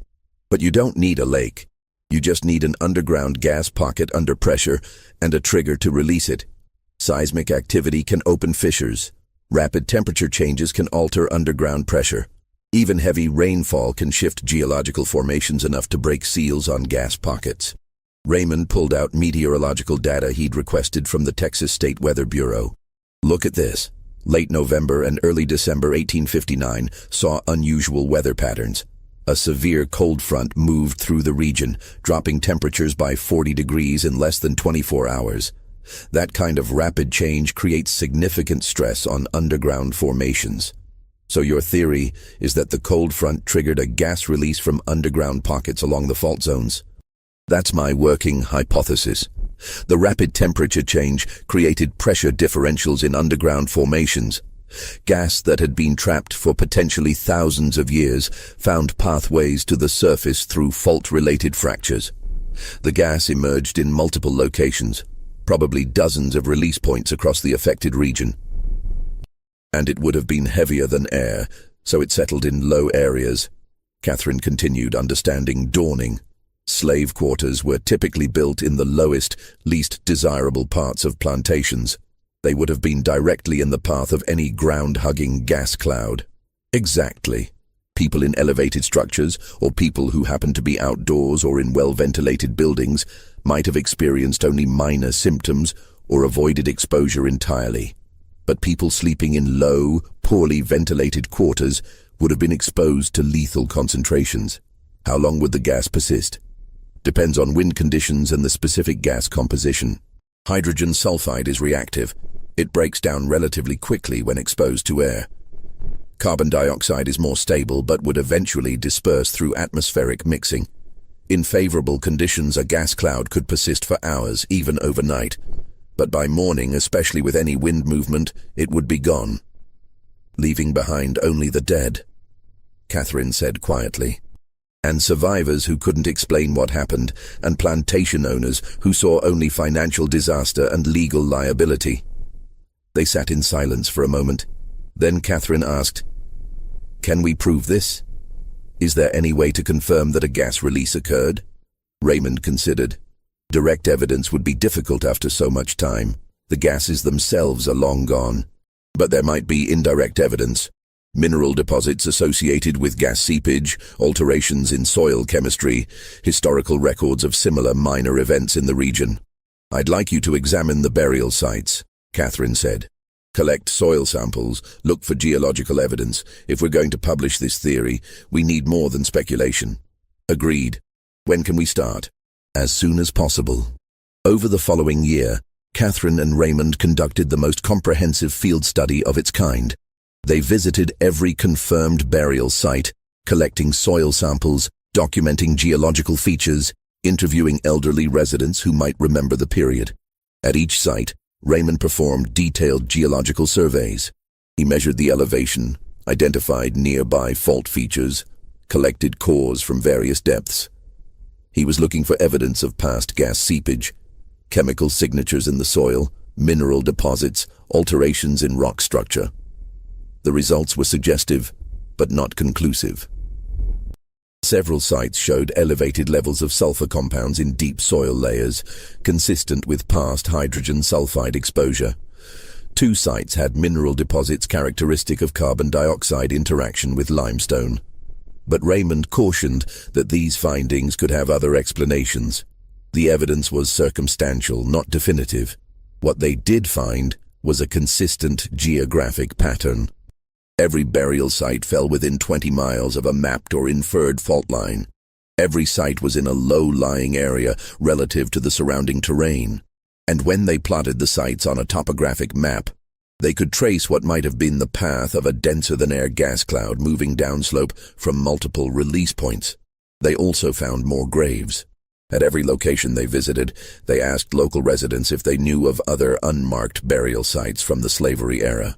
but you don't need a lake. You just need an underground gas pocket under pressure and a trigger to release it. Seismic activity can open fissures. Rapid temperature changes can alter underground pressure. Even heavy rainfall can shift geological formations enough to break seals on gas pockets. Raymond pulled out meteorological data he'd requested from the Texas State Weather Bureau. Look at this. Late November and early December 1859 saw unusual weather patterns. A severe cold front moved through the region, dropping temperatures by 40 degrees in less than 24 hours. That kind of rapid change creates significant stress on underground formations. So your theory is that the cold front triggered a gas release from underground pockets along the fault zones? That's my working hypothesis. The rapid temperature change created pressure differentials in underground formations. Gas that had been trapped for potentially thousands of years found pathways to the surface through fault-related fractures. The gas emerged in multiple locations, probably dozens of release points across the affected region. And it would have been heavier than air, so it settled in low areas. Catherine continued, understanding dawning. Slave quarters were typically built in the lowest, least desirable parts of plantations. They would have been directly in the path of any ground-hugging gas cloud. Exactly. People in elevated structures, or people who happened to be outdoors or in well-ventilated buildings, might have experienced only minor symptoms or avoided exposure entirely. But people sleeping in low, poorly ventilated quarters would have been exposed to lethal concentrations. How long would the gas persist? Depends on wind conditions and the specific gas composition. Hydrogen sulfide is reactive. It breaks down relatively quickly when exposed to air. Carbon dioxide is more stable but would eventually disperse through atmospheric mixing. In favorable conditions, a gas cloud could persist for hours, even overnight. But by morning, especially with any wind movement, it would be gone, leaving behind only the dead, Catherine said quietly. And survivors who couldn't explain what happened, and plantation owners who saw only financial disaster and legal liability. They sat in silence for a moment. Then Catherine asked, "Can we prove this? Is there any way to confirm that a gas release occurred?" Raymond considered. Direct evidence would be difficult after so much time. The gases themselves are long gone. But there might be indirect evidence. Mineral deposits associated with gas seepage, alterations in soil chemistry, historical records of similar minor events in the region. "I'd like you to examine the burial sites," Catherine said. "Collect soil samples, look for geological evidence. If we're going to publish this theory, we need more than speculation." Agreed. When can we start? As soon as possible. Over the following year, Catherine and Raymond conducted the most comprehensive field study of its kind. They visited every confirmed burial site, collecting soil samples, documenting geological features, interviewing elderly residents who might remember the period. At each site, Raymond performed detailed geological surveys. He measured the elevation, identified nearby fault features, collected cores from various depths. He was looking for evidence of past gas seepage, chemical signatures in the soil, mineral deposits, alterations in rock structure. The results were suggestive, but not conclusive. Several sites showed elevated levels of sulfur compounds in deep soil layers, consistent with past hydrogen sulfide exposure. 2 sites had mineral deposits characteristic of carbon dioxide interaction with limestone. But Raymond cautioned that these findings could have other explanations. The evidence was circumstantial, not definitive. What they did find was a consistent geographic pattern. Every burial site fell within 20 miles of a mapped or inferred fault line. Every site was in a low-lying area relative to the surrounding terrain. And when they plotted the sites on a topographic map, they could trace what might have been the path of a denser-than-air gas cloud moving downslope from multiple release points. They also found more graves. At every location they visited, they asked local residents if they knew of other unmarked burial sites from the slavery era.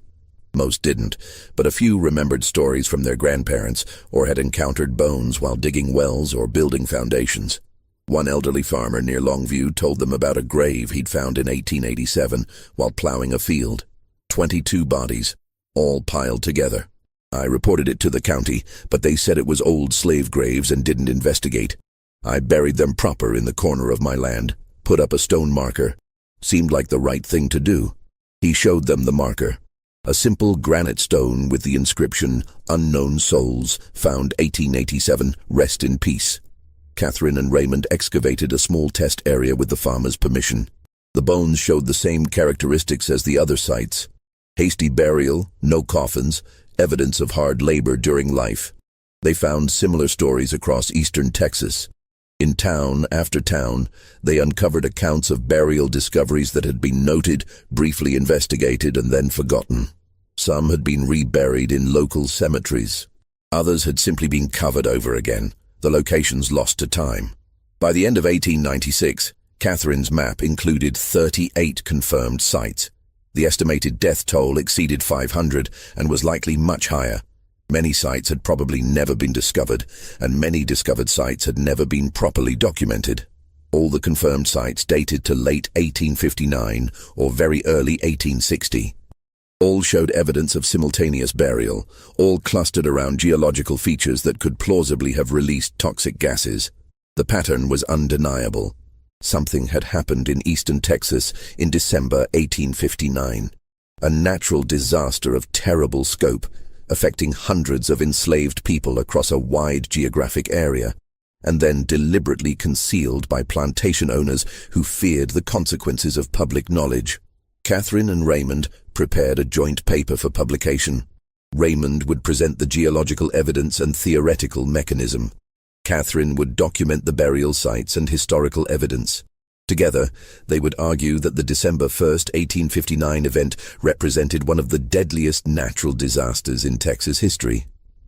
Most didn't, but a few remembered stories from their grandparents or had encountered bones while digging wells or building foundations. One elderly farmer near Longview told them about a grave he'd found in 1887 while plowing a field. 22 bodies, all piled together. I reported it to the county, but they said it was old slave graves and didn't investigate. I buried them proper in the corner of my land, put up a stone marker. Seemed like the right thing to do. He showed them the marker. A simple granite stone with the inscription, "Unknown Souls, found 1887, rest in peace." Catherine and Raymond excavated a small test area with the farmer's permission. The bones showed the same characteristics as the other sites. Hasty burial, no coffins, evidence of hard labor during life. They found similar stories across eastern Texas. In town after town, they uncovered accounts of burial discoveries that had been noted, briefly investigated, and then forgotten. Some had been reburied in local cemeteries. Others had simply been covered over again, the locations lost to time. By the end of 1896, Catherine's map included 38 confirmed sites. The estimated death toll exceeded 500 and was likely much higher. Many sites had probably never been discovered, and many discovered sites had never been properly documented. All the confirmed sites dated to late 1859 or very early 1860. All showed evidence of simultaneous burial, all clustered around geological features that could plausibly have released toxic gases. The pattern was undeniable. Something had happened in eastern Texas in December 1859. A natural disaster of terrible scope, affecting hundreds of enslaved people across a wide geographic area, and then deliberately concealed by plantation owners who feared the consequences of public knowledge. Catherine and Raymond prepared a joint paper for publication. Raymond would present the geological evidence and theoretical mechanism. Catherine would document the burial sites and historical evidence. Together, they would argue that the December 1st, 1859 event represented one of the deadliest natural disasters in Texas history,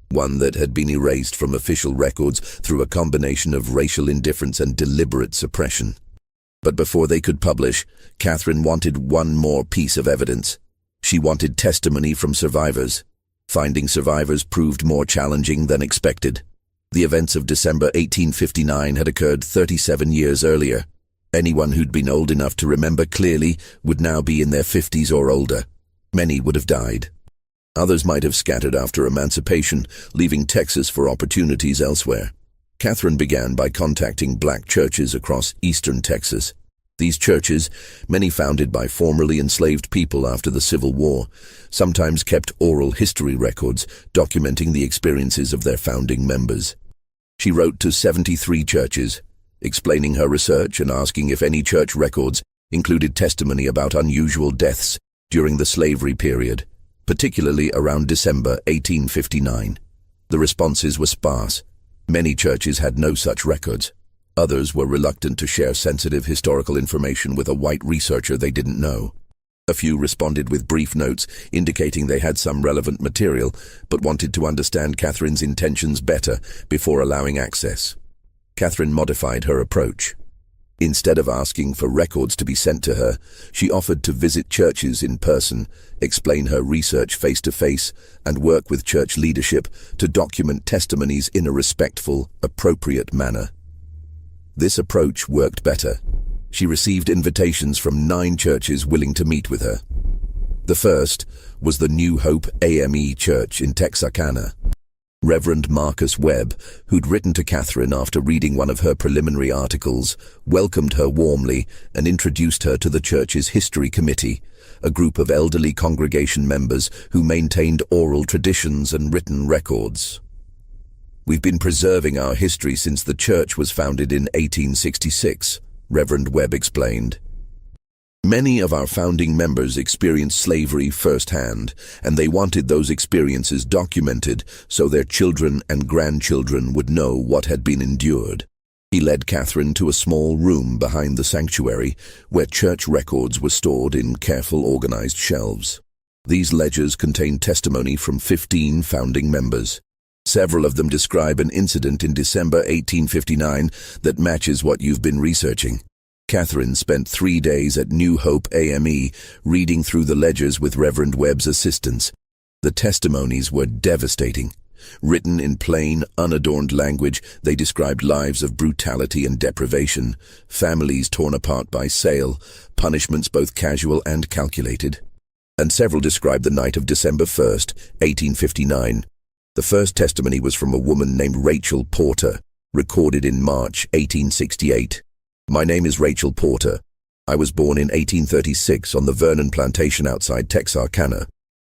one that had been erased from official records through a combination of racial indifference and deliberate suppression. But before they could publish, Catherine wanted one more piece of evidence. She wanted testimony from survivors. Finding survivors proved more challenging than expected. The events of December 1859 had occurred 37 years earlier. Anyone who'd been old enough to remember clearly would now be in their 50s or older. Many would have died. Others might have scattered after emancipation, leaving Texas for opportunities elsewhere. Catherine began by contacting black churches across eastern Texas. These churches, many founded by formerly enslaved people after the Civil War, sometimes kept oral history records documenting the experiences of their founding members. She wrote to 73 churches, explaining her research and asking if any church records included testimony about unusual deaths during the slavery period, particularly around December 1859. The responses were sparse. Many churches had no such records. Others were reluctant to share sensitive historical information with a white researcher they didn't know. A few responded with brief notes indicating they had some relevant material, but wanted to understand Catherine's intentions better before allowing access. Catherine modified her approach. Instead of asking for records to be sent to her, she offered to visit churches in person, explain her research face-to-face, and work with church leadership to document testimonies in a respectful, appropriate manner. This approach worked better. She received invitations from 9 churches willing to meet with her. The first was the New Hope AME Church in Texarkana. Reverend Marcus Webb, who'd written to Catherine after reading one of her preliminary articles, welcomed her warmly and introduced her to the church's History Committee, a group of elderly congregation members who maintained oral traditions and written records. We've been preserving our history since the church was founded in 1866, Reverend Webb explained. Many of our founding members experienced slavery firsthand, and they wanted those experiences documented so their children and grandchildren would know what had been endured. He led Catherine to a small room behind the sanctuary where church records were stored in careful, organized shelves. These ledgers contained testimony from 15 founding members. Several of them describe an incident in December 1859 that matches what you've been researching. Catherine spent 3 days at New Hope AME reading through the ledgers with Reverend Webb's assistance. The testimonies were devastating. Written in plain, unadorned language, they described lives of brutality and deprivation, families torn apart by sale, punishments both casual and calculated. And several described the night of December 1st, 1859. The first testimony was from a woman named Rachel Porter, recorded in March 1868. My name is Rachel Porter. I was born in 1836 on the Vernon plantation outside Texarkana.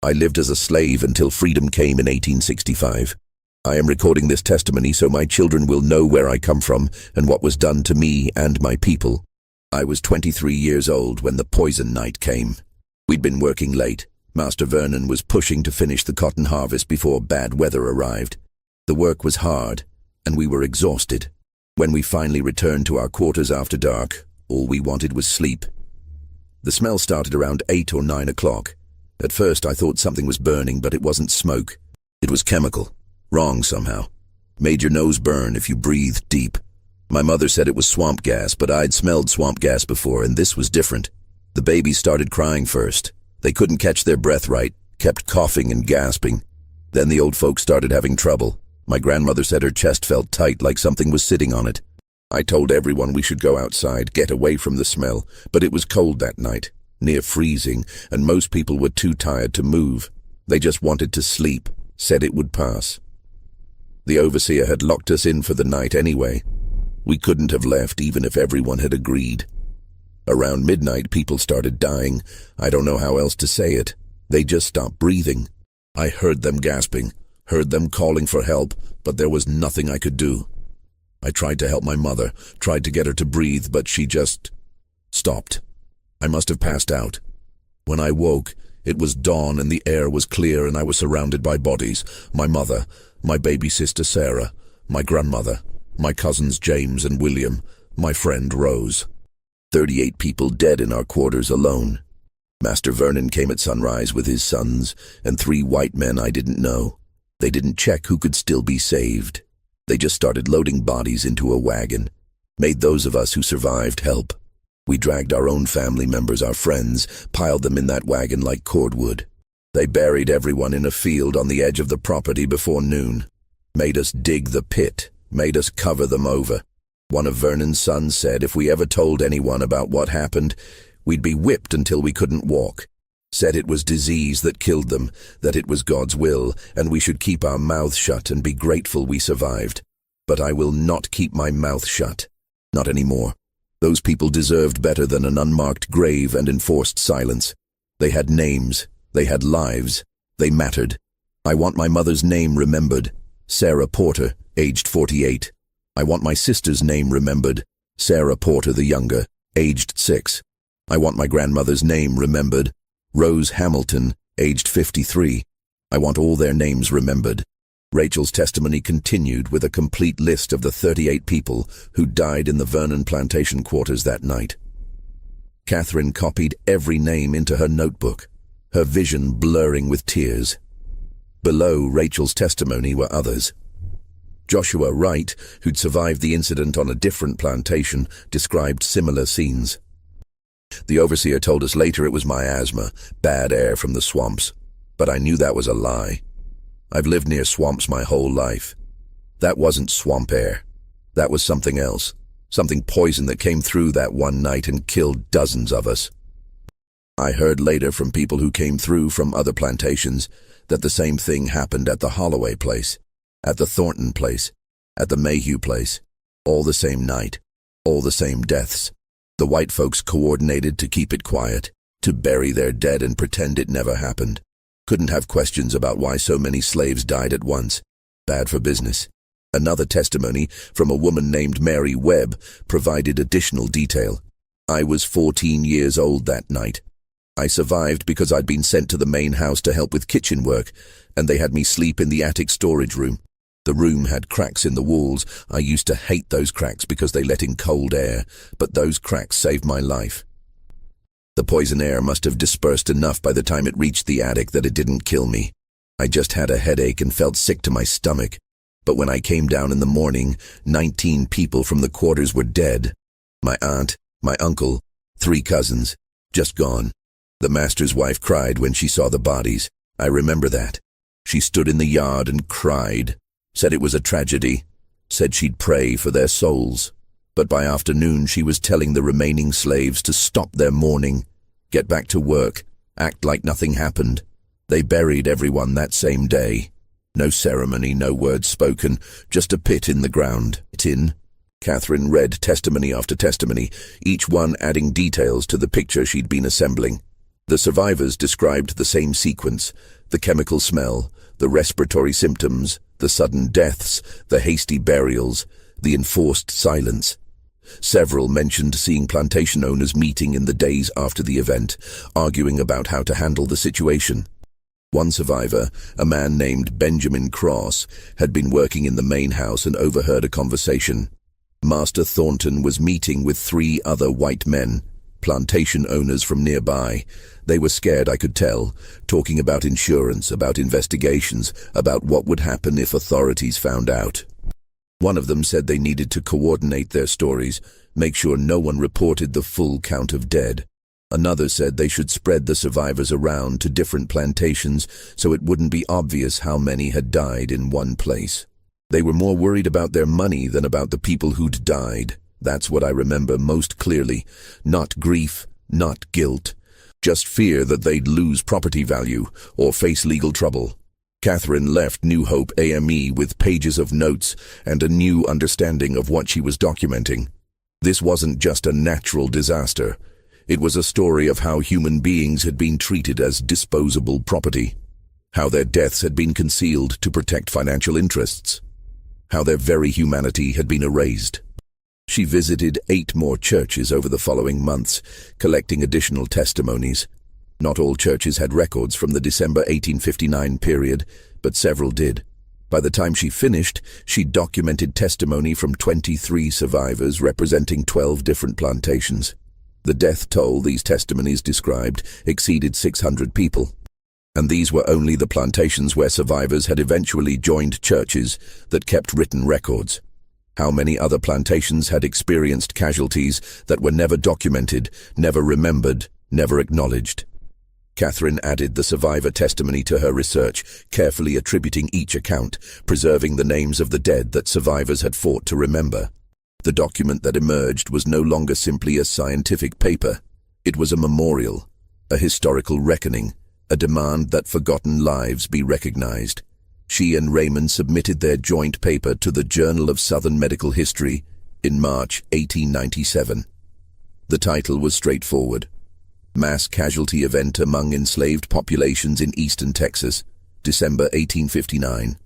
I lived as a slave until freedom came in 1865. I am recording this testimony so my children will know where I come from and what was done to me and my people. I was 23 years old when the poison night came. We'd been working late. Master Vernon was pushing to finish the cotton harvest before bad weather arrived. The work was hard, and we were exhausted. When we finally returned to our quarters after dark, all we wanted was sleep. The smell started around 8 or 9 o'clock. At first I thought something was burning, but it wasn't smoke. It was chemical. Wrong somehow. Made your nose burn if you breathed deep. My mother said it was swamp gas, but I'd smelled swamp gas before, and this was different. The babies started crying first. They couldn't catch their breath right, kept coughing and gasping. Then the old folks started having trouble. My grandmother said her chest felt tight, like something was sitting on it. I told everyone we should go outside, get away from the smell, but it was cold that night, near freezing, and most people were too tired to move. They just wanted to sleep, said it would pass. The overseer had locked us in for the night anyway. We couldn't have left even if everyone had agreed. Around midnight, people started dying. I don't know how else to say it. They just stopped breathing. I heard them gasping. Heard them calling for help, but there was nothing I could do. I tried to help my mother, tried to get her to breathe, but she just stopped. I must have passed out. When I woke, it was dawn and the air was clear and I was surrounded by bodies. My mother, my baby sister Sarah, my grandmother, my cousins James and William, my friend Rose. 38 people dead in our quarters alone. Master Vernon came at sunrise with his sons and 3 white men I didn't know. They didn't check who could still be saved. They just started loading bodies into a wagon, made those of us who survived help. We dragged our own family members, our friends, piled them in that wagon like cordwood. They buried everyone in a field on the edge of the property before noon. Made us dig the pit, made us cover them over. One of Vernon's sons said if we ever told anyone about what happened, we'd be whipped until we couldn't walk. Said it was disease that killed them, that it was God's will, and we should keep our mouths shut and be grateful we survived. But I will not keep my mouth shut. Not anymore. Those people deserved better than an unmarked grave and enforced silence. They had names. They had lives. They mattered. I want my mother's name remembered. Sarah Porter, aged 48. I want my sister's name remembered. Sarah Porter the younger, aged 6. I want my grandmother's name remembered. Rose Hamilton, aged 53. I want all their names remembered. Rachel's testimony continued with a complete list of the 38 people who died in the Vernon plantation quarters that night. Catherine copied every name into her notebook, her vision blurring with tears. Below Rachel's testimony were others. Joshua Wright, who'd survived the incident on a different plantation, described similar scenes. The overseer told us later it was miasma, bad air from the swamps, but I knew that was a lie. I've lived near swamps my whole life. That wasn't swamp air. That was something else, something poison that came through that one night and killed dozens of us. I heard later from people who came through from other plantations that the same thing happened at the Holloway place, at the Thornton place, at the Mayhew place, all the same night, all the same deaths. The white folks coordinated to keep it quiet, to bury their dead and pretend it never happened. Couldn't have questions about why so many slaves died at once. Bad for business. Another testimony from a woman named Mary Webb provided additional detail. I was 14 years old that night. I survived because I'd been sent to the main house to help with kitchen work, and they had me sleep in the attic storage room. The room had cracks in the walls. I used to hate those cracks because they let in cold air, but those cracks saved my life. The poison air must have dispersed enough by the time it reached the attic that it didn't kill me. I just had a headache and felt sick to my stomach. But when I came down in the morning, 19 people from the quarters were dead. My aunt, my uncle, 3 cousins, just gone. The master's wife cried when she saw the bodies. I remember that. She stood in the yard and cried, said it was a tragedy, said she'd pray for their souls. But by afternoon she was telling the remaining slaves to stop their mourning, get back to work, act like nothing happened. They buried everyone that same day. No ceremony, no words spoken, just a pit in the ground. Catherine read testimony after testimony, each one adding details to the picture she'd been assembling. The survivors described the same sequence: the chemical smell, the respiratory symptoms, the sudden deaths, the hasty burials, the enforced silence. Several mentioned seeing plantation owners meeting in the days after the event, arguing about how to handle the situation. One survivor, a man named Benjamin Cross, had been working in the main house and overheard a conversation. Master Thornton was meeting with 3 other white men, plantation owners from nearby. They were scared, I could tell, talking about insurance, about investigations, about what would happen if authorities found out. One of them said they needed to coordinate their stories, make sure no one reported the full count of dead. Another said they should spread the survivors around to different plantations so it wouldn't be obvious how many had died in one place. They were more worried about their money than about the people who'd died. That's what I remember most clearly. Not grief, not guilt, just fear that they'd lose property value or face legal trouble. Catherine left New Hope AME with pages of notes and a new understanding of what she was documenting. This wasn't just a natural disaster. It was a story of how human beings had been treated as disposable property, how their deaths had been concealed to protect financial interests, how their very humanity had been erased. She visited 8 more churches over the following months, collecting additional testimonies. Not all churches had records from the December 1859 period, but several did. By the time she finished, she documented testimony from 23 survivors representing 12 different plantations. The death toll these testimonies described exceeded 600 people. And these were only the plantations where survivors had eventually joined churches that kept written records. How many other plantations had experienced casualties that were never documented, never remembered, never acknowledged? Catherine added the survivor testimony to her research, carefully attributing each account, preserving the names of the dead that survivors had fought to remember. The document that emerged was no longer simply a scientific paper. It was a memorial, a historical reckoning, a demand that forgotten lives be recognized. She and Raymond submitted their joint paper to the Journal of Southern Medical History in March 1897. The title was straightforward: Mass Casualty Event Among Enslaved Populations in Eastern Texas, December 1859.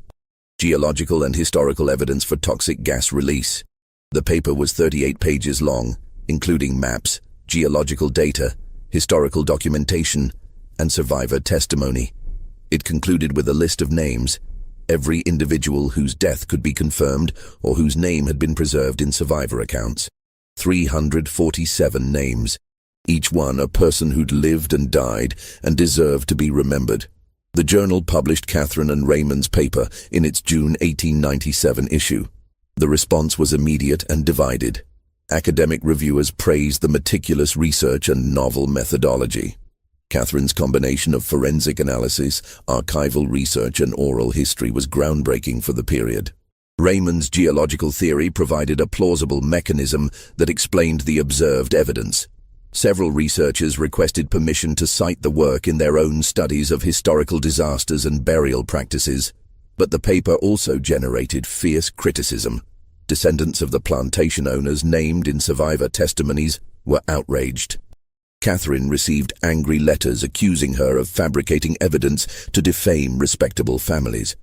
Geological and Historical Evidence for Toxic Gas Release. The paper was 38 pages long, including maps, geological data, historical documentation, and survivor testimony. It concluded with a list of names, every individual whose death could be confirmed or whose name had been preserved in survivor accounts. 347 names, each one a person who'd lived and died and deserved to be remembered. The journal published Catherine and Raymond's paper in its June 1897 issue. The response was immediate and divided. Academic reviewers praised the meticulous research and novel methodology. Catherine's combination of forensic analysis, archival research, and oral history was groundbreaking for the period. Raymond's geological theory provided a plausible mechanism that explained the observed evidence. Several researchers requested permission to cite the work in their own studies of historical disasters and burial practices, but the paper also generated fierce criticism. Descendants of the plantation owners named in survivor testimonies were outraged. Catherine received angry letters accusing her of fabricating evidence to defame respectable families.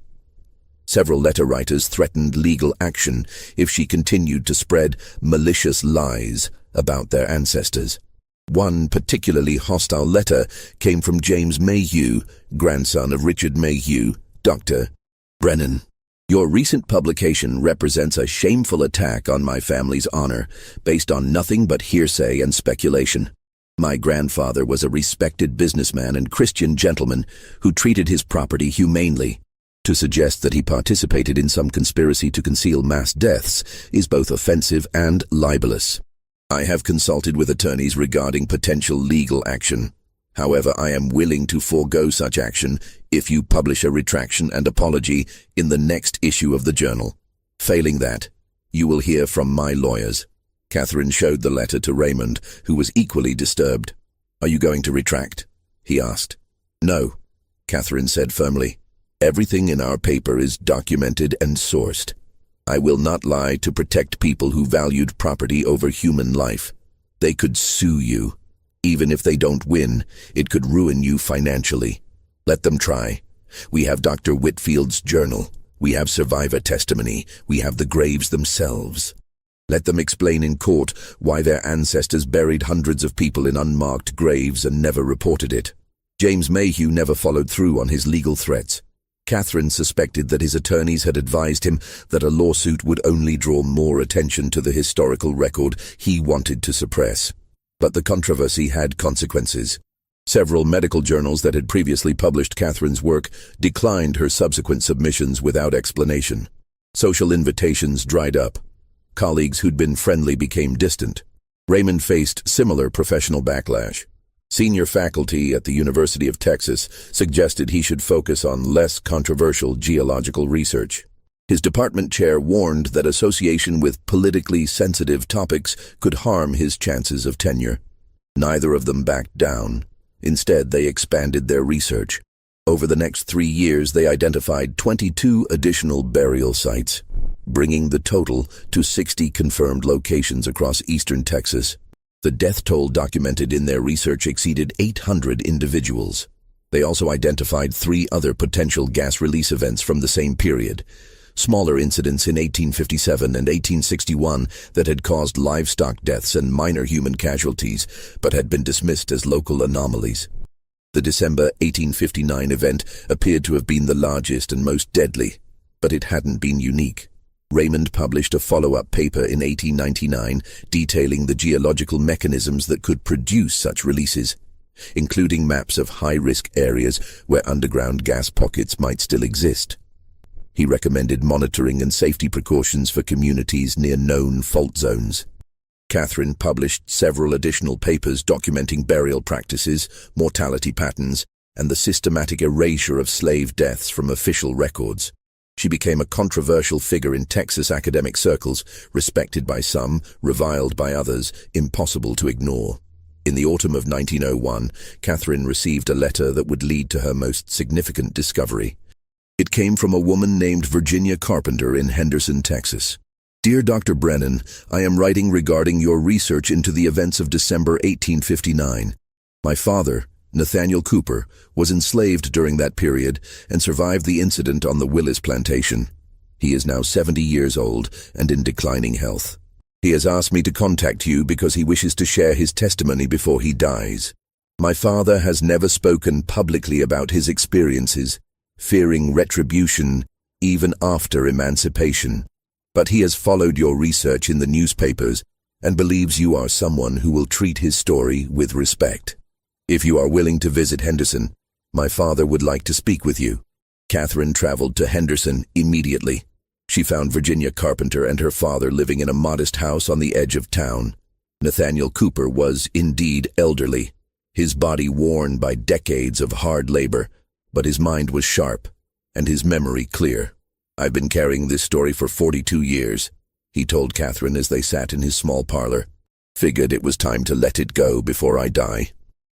Several letter writers threatened legal action if she continued to spread malicious lies about their ancestors. One particularly hostile letter came from James Mayhew, grandson of Richard Mayhew, Dr. Brennan. Your recent publication represents a shameful attack on my family's honor, based on nothing but hearsay and speculation. My grandfather was a respected businessman and Christian gentleman who treated his property humanely. To suggest that he participated in some conspiracy to conceal mass deaths is both offensive and libelous. I have consulted with attorneys regarding potential legal action. However, I am willing to forego such action if you publish a retraction and apology in the next issue of the journal. Failing that, you will hear from my lawyers. Catherine showed the letter to Raymond, who was equally disturbed. Are you going to retract? He asked. No, Catherine said firmly. Everything in our paper is documented and sourced. I will not lie to protect people who valued property over human life. They could sue you. Even if they don't win, it could ruin you financially. Let them try. We have Dr. Whitfield's journal. We have survivor testimony. We have the graves themselves. Let them explain in court why their ancestors buried hundreds of people in unmarked graves and never reported it. James Mayhew never followed through on his legal threats. Catherine suspected that his attorneys had advised him that a lawsuit would only draw more attention to the historical record he wanted to suppress. But the controversy had consequences. Several medical journals that had previously published Catherine's work declined her subsequent submissions without explanation. Social invitations dried up. Colleagues who'd been friendly became distant. Raymond faced similar professional backlash. Senior faculty at the University of Texas suggested he should focus on less controversial geological research. His department chair warned that association with politically sensitive topics could harm his chances of tenure. Neither of them backed down. Instead, they expanded their research. Over the next 3 years, they identified 22 additional burial sites, bringing the total to 60 confirmed locations across eastern Texas. The death toll documented in their research exceeded 800 individuals. They also identified 3 other potential gas release events from the same period, smaller incidents in 1857 and 1861 that had caused livestock deaths and minor human casualties, but had been dismissed as local anomalies. The December 1859 event appeared to have been the largest and most deadly, but it hadn't been unique. Raymond published a follow-up paper in 1899 detailing the geological mechanisms that could produce such releases, including maps of high-risk areas where underground gas pockets might still exist. He recommended monitoring and safety precautions for communities near known fault zones. Catherine published several additional papers documenting burial practices, mortality patterns, and the systematic erasure of slave deaths from official records. She became a controversial figure in Texas academic circles, respected by some, reviled by others, impossible to ignore. In the autumn of 1901, Catherine received a letter that would lead to her most significant discovery. It came from a woman named Virginia Carpenter in Henderson, Texas. Dear Dr. Brennan, I am writing regarding your research into the events of December 1859. My father, Nathaniel Cooper, was enslaved during that period and survived the incident on the Willis plantation. He is now 70 years old and in declining health. He has asked me to contact you because he wishes to share his testimony before he dies. My father has never spoken publicly about his experiences, fearing retribution even after emancipation. But he has followed your research in the newspapers and believes you are someone who will treat his story with respect. If you are willing to visit Henderson, my father would like to speak with you. Catherine traveled to Henderson immediately. She found Virginia Carpenter and her father living in a modest house on the edge of town. Nathaniel Cooper was indeed elderly, his body worn by decades of hard labor, but his mind was sharp and his memory clear. I've been carrying this story for 42 years, he told Catherine as they sat in his small parlor. Figured it was time to let it go before I die.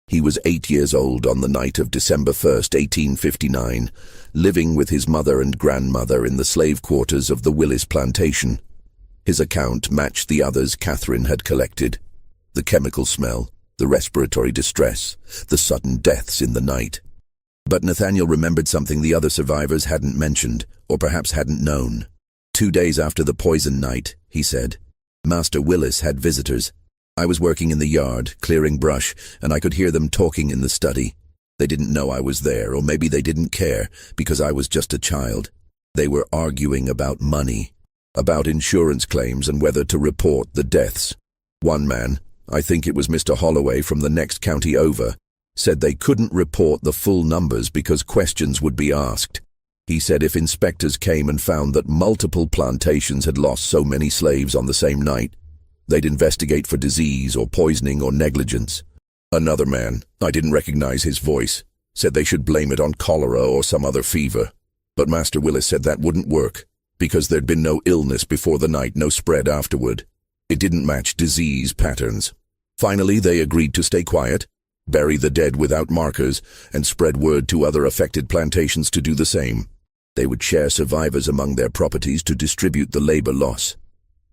He was 8 years old on the night of December 1st, 1859, living with his mother and grandmother in the slave quarters of the Willis plantation. His account matched the others Catherine had collected. The chemical smell, the respiratory distress, the sudden deaths in the night. But Nathaniel remembered something the other survivors hadn't mentioned: or perhaps hadn't known. 2 days after the poison night, he said, Master Willis had visitors. I was working in the yard, clearing brush, and I could hear them talking in the study. They didn't know I was there, or maybe they didn't care, because I was just a child. They were arguing about money, about insurance claims and whether to report the deaths. One man, I think it was Mr. Holloway from the next county over, said they couldn't report the full numbers because questions would be asked. He said if inspectors came and found that multiple plantations had lost so many slaves on the same night, they'd investigate for disease or poisoning or negligence. Another man, I didn't recognize his voice, said they should blame it on cholera or some other fever. But Master Willis said that wouldn't work, because there'd been no illness before the night, no spread afterward. It didn't match disease patterns. Finally, they agreed to stay quiet, bury the dead without markers, and spread word to other affected plantations to do the same. They would share survivors among their properties to distribute the labor loss.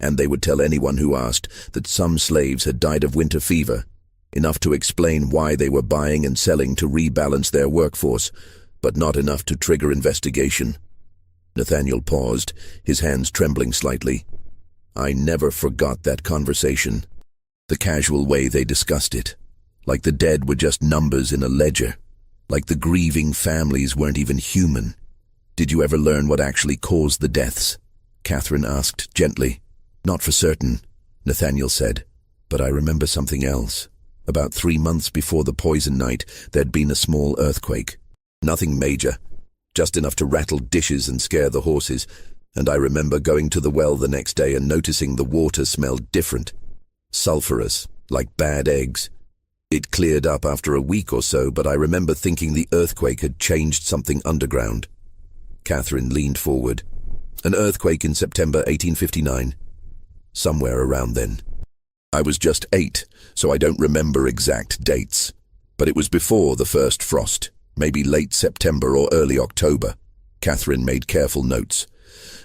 And they would tell anyone who asked that some slaves had died of winter fever, enough to explain why they were buying and selling to rebalance their workforce, but not enough to trigger investigation. Nathaniel paused, his hands trembling slightly. I never forgot that conversation. The casual way they discussed it, like the dead were just numbers in a ledger, like the grieving families weren't even human. Did you ever learn what actually caused the deaths? Catherine asked gently. Not for certain, Nathaniel said, but I remember something else. About 3 months before the poison night, there'd been a small earthquake. Nothing major, just enough to rattle dishes and scare the horses, and I remember going to the well the next day and noticing the water smelled different. Sulphurous, like bad eggs. It cleared up after a week or so, but I remember thinking the earthquake had changed something underground. Catherine leaned forward. An earthquake in September 1859. Somewhere around then. I was just 8, so I don't remember exact dates. But it was before the first frost, maybe late September or early October. Catherine made careful notes.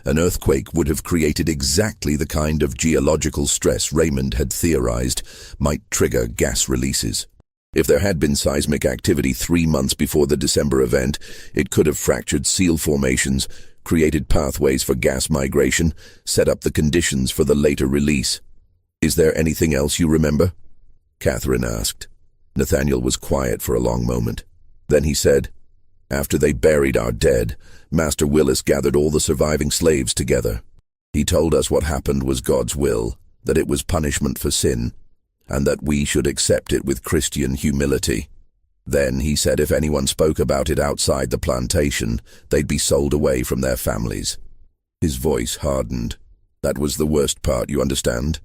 An earthquake would have created exactly the kind of geological stress Raymond had theorized might trigger gas releases. If there had been seismic activity 3 months before the December event, it could have fractured seal formations, created pathways for gas migration, set up the conditions for the later release. Is there anything else you remember? Catherine asked. Nathaniel was quiet for a long moment. Then he said, after they buried our dead, Master Willis gathered all the surviving slaves together. He told us what happened was God's will, that it was punishment for sin, and that we should accept it with Christian humility. Then he said if anyone spoke about it outside the plantation, they'd be sold away from their families. His voice hardened. That was the worst part, you understand?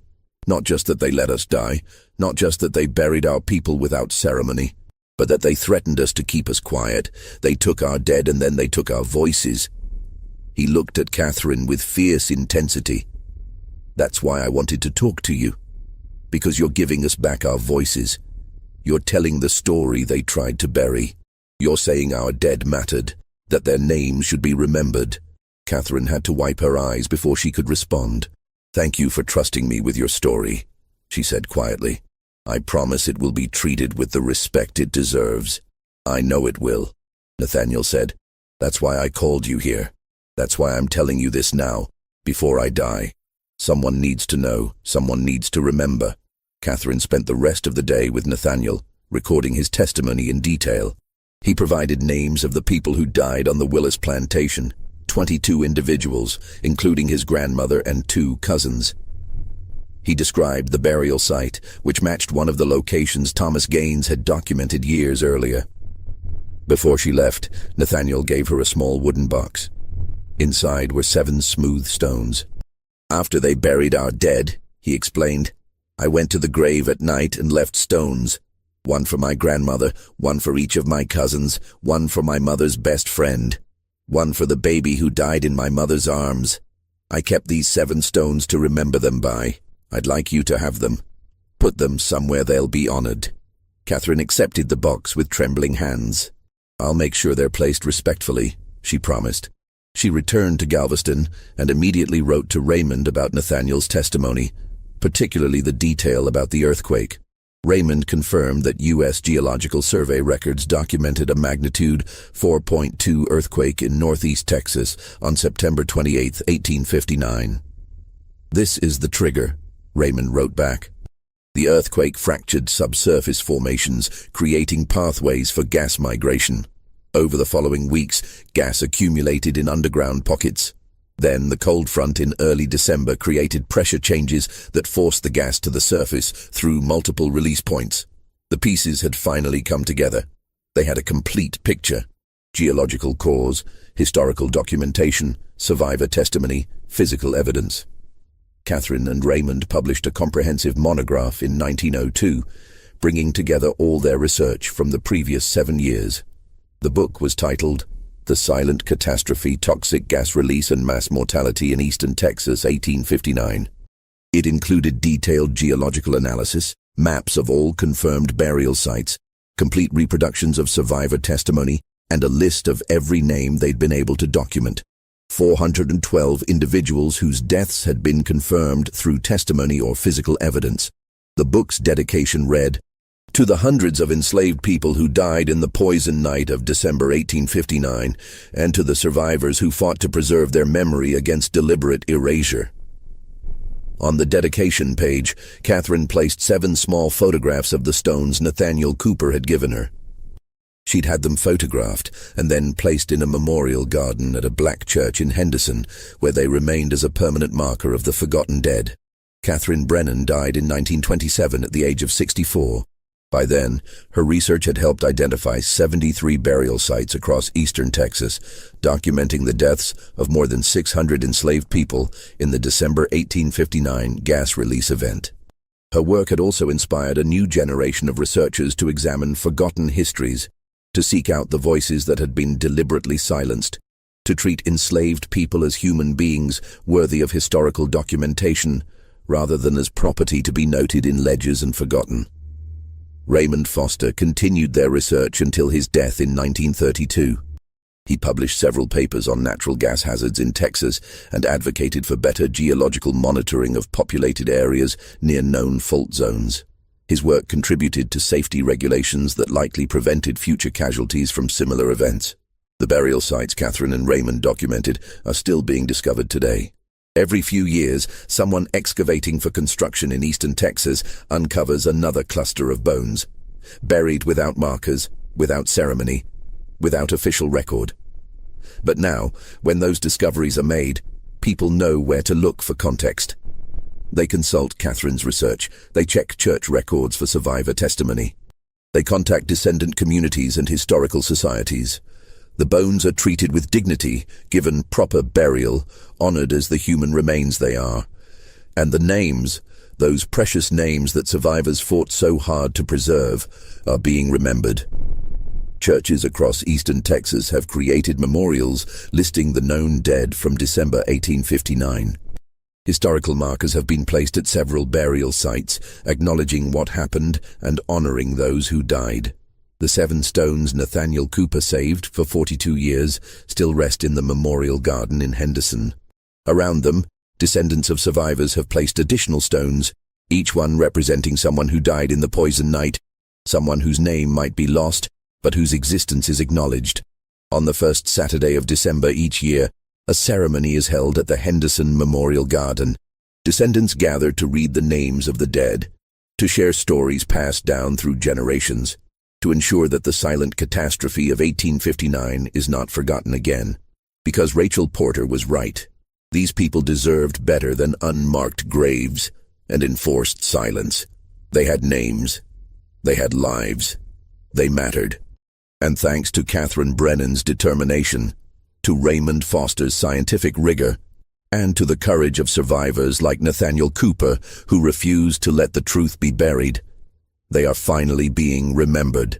Not just that they let us die, not just that they buried our people without ceremony, but that they threatened us to keep us quiet. They took our dead and then they took our voices. He looked at Catherine with fierce intensity. That's why I wanted to talk to you. Because you're giving us back our voices. You're telling the story they tried to bury. You're saying our dead mattered, that their names should be remembered. Catherine had to wipe her eyes before she could respond. Thank you for trusting me with your story, she said quietly. I promise it will be treated with the respect it deserves. I know it will, Nathaniel said. That's why I called you here. That's why I'm telling you this now, before I die. Someone needs to know, someone needs to remember. Catherine spent the rest of the day with Nathaniel, recording his testimony in detail. He provided names of the people who died on the Willis plantation, 22 individuals, including his grandmother and 2 cousins. He described the burial site, which matched one of the locations Thomas Gaines had documented years earlier. Before she left, Nathaniel gave her a small wooden box. Inside were 7 smooth stones. After they buried our dead, he explained, I went to the grave at night and left stones. 1 for my grandmother, 1 for each of my cousins, 1 for my mother's best friend, 1 for the baby who died in my mother's arms. I kept these 7 stones to remember them by. I'd like you to have them. Put them somewhere they'll be honored. Catherine accepted the box with trembling hands. I'll make sure they're placed respectfully, she promised. She returned to Galveston and immediately wrote to Raymond about Nathaniel's testimony, particularly the detail about the earthquake. Raymond confirmed that U.S. Geological Survey records documented a magnitude 4.2 earthquake in northeast Texas on September 28, 1859. "This is the trigger," Raymond wrote back. The earthquake fractured subsurface formations, creating pathways for gas migration. Over the following weeks, gas accumulated in underground pockets. Then the cold front in early December created pressure changes that forced the gas to the surface through multiple release points. The pieces had finally come together. They had a complete picture: geological cause, historical documentation, survivor testimony, physical evidence. Catherine and Raymond published a comprehensive monograph in 1902, bringing together all their research from the previous 7 years. The book was titled The Silent Catastrophe, Toxic Gas Release and Mass Mortality in Eastern Texas, 1859. It included detailed geological analysis, maps of all confirmed burial sites, complete reproductions of survivor testimony, and a list of every name they'd been able to document. 412 individuals whose deaths had been confirmed through testimony or physical evidence. The book's dedication read, "To the hundreds of enslaved people who died in the poison night of December 1859, and to the survivors who fought to preserve their memory against deliberate erasure." On the dedication page, Catherine placed 7 small photographs of the stones Nathaniel Cooper had given her. She'd had them photographed and then placed in a memorial garden at a black church in Henderson, where they remained as a permanent marker of the forgotten dead. Catherine Brennan died in 1927 at the age of 64. By then, her research had helped identify 73 burial sites across eastern Texas, documenting the deaths of more than 600 enslaved people in the December 1859 gas release event. Her work had also inspired a new generation of researchers to examine forgotten histories, to seek out the voices that had been deliberately silenced, to treat enslaved people as human beings worthy of historical documentation, rather than as property to be noted in ledgers and forgotten. Raymond Foster continued their research until his death in 1932. He published several papers on natural gas hazards in Texas and advocated for better geological monitoring of populated areas near known fault zones. His work contributed to safety regulations that likely prevented future casualties from similar events. The burial sites Catherine and Raymond documented are still being discovered today. Every few years, someone excavating for construction in eastern Texas uncovers another cluster of bones, buried without markers, without ceremony, without official record. But now, when those discoveries are made, people know where to look for context. They consult Catherine's research. They check church records for survivor testimony. They contact descendant communities and historical societies. The bones are treated with dignity, given proper burial, honored as the human remains they are. And the names, those precious names that survivors fought so hard to preserve, are being remembered. Churches across eastern Texas have created memorials listing the known dead from December 1859. Historical markers have been placed at several burial sites, acknowledging what happened and honoring those who died. The 7 stones Nathaniel Cooper saved for 42 years still rest in the memorial garden in Henderson. Around them, descendants of survivors have placed additional stones, each one representing someone who died in the poison night, someone whose name might be lost, but whose existence is acknowledged. On the first Saturday of December each year, a ceremony is held at the Henderson Memorial Garden. Descendants gather to read the names of the dead, to share stories passed down through generations, to ensure that the silent catastrophe of 1859 is not forgotten again. Because Rachel Porter was right. These people deserved better than unmarked graves and enforced silence. They had names. They had lives. They mattered. And thanks to Catherine Brennan's determination, to Raymond Foster's scientific rigor, and to the courage of survivors like Nathaniel Cooper, who refused to let the truth be buried, they are finally being remembered.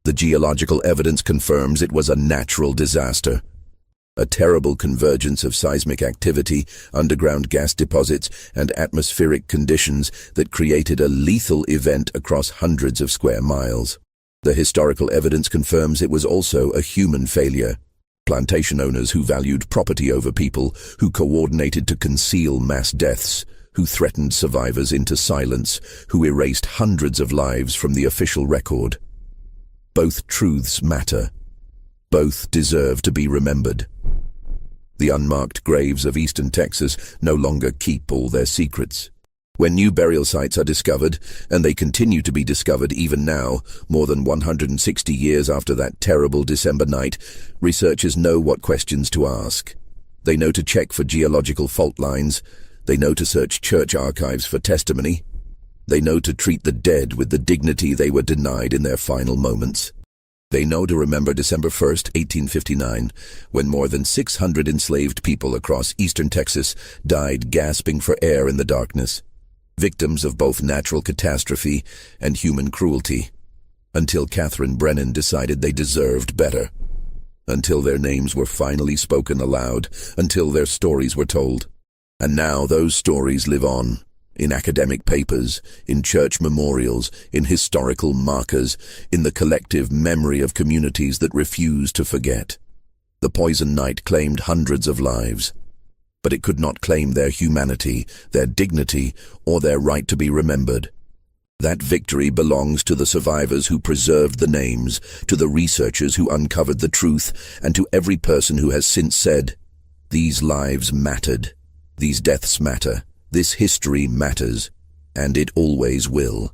The geological evidence confirms it was a natural disaster. A terrible convergence of seismic activity, underground gas deposits, and atmospheric conditions that created a lethal event across hundreds of square miles. The historical evidence confirms it was also a human failure. Plantation owners who valued property over people, who coordinated to conceal mass deaths, who threatened survivors into silence, who erased hundreds of lives from the official record. Both truths matter. Both deserve to be remembered. The unmarked graves of eastern Texas no longer keep all their secrets. When new burial sites are discovered, and they continue to be discovered even now, more than 160 years after that terrible December night, researchers know what questions to ask. They know to check for geological fault lines. They know to search church archives for testimony. They know to treat the dead with the dignity they were denied in their final moments. They know to remember December 1st, 1859, when more than 600 enslaved people across eastern Texas died gasping for air in the darkness, victims of both natural catastrophe and human cruelty, until Catherine Brennan decided they deserved better, until their names were finally spoken aloud, until their stories were told. And now those stories live on, in academic papers, in church memorials, in historical markers, in the collective memory of communities that refuse to forget. The poison night claimed hundreds of lives, but it could not claim their humanity, their dignity, or their right to be remembered. That victory belongs to the survivors who preserved the names, to the researchers who uncovered the truth, and to every person who has since said, "These lives mattered. These deaths matter. This history matters, and it always will."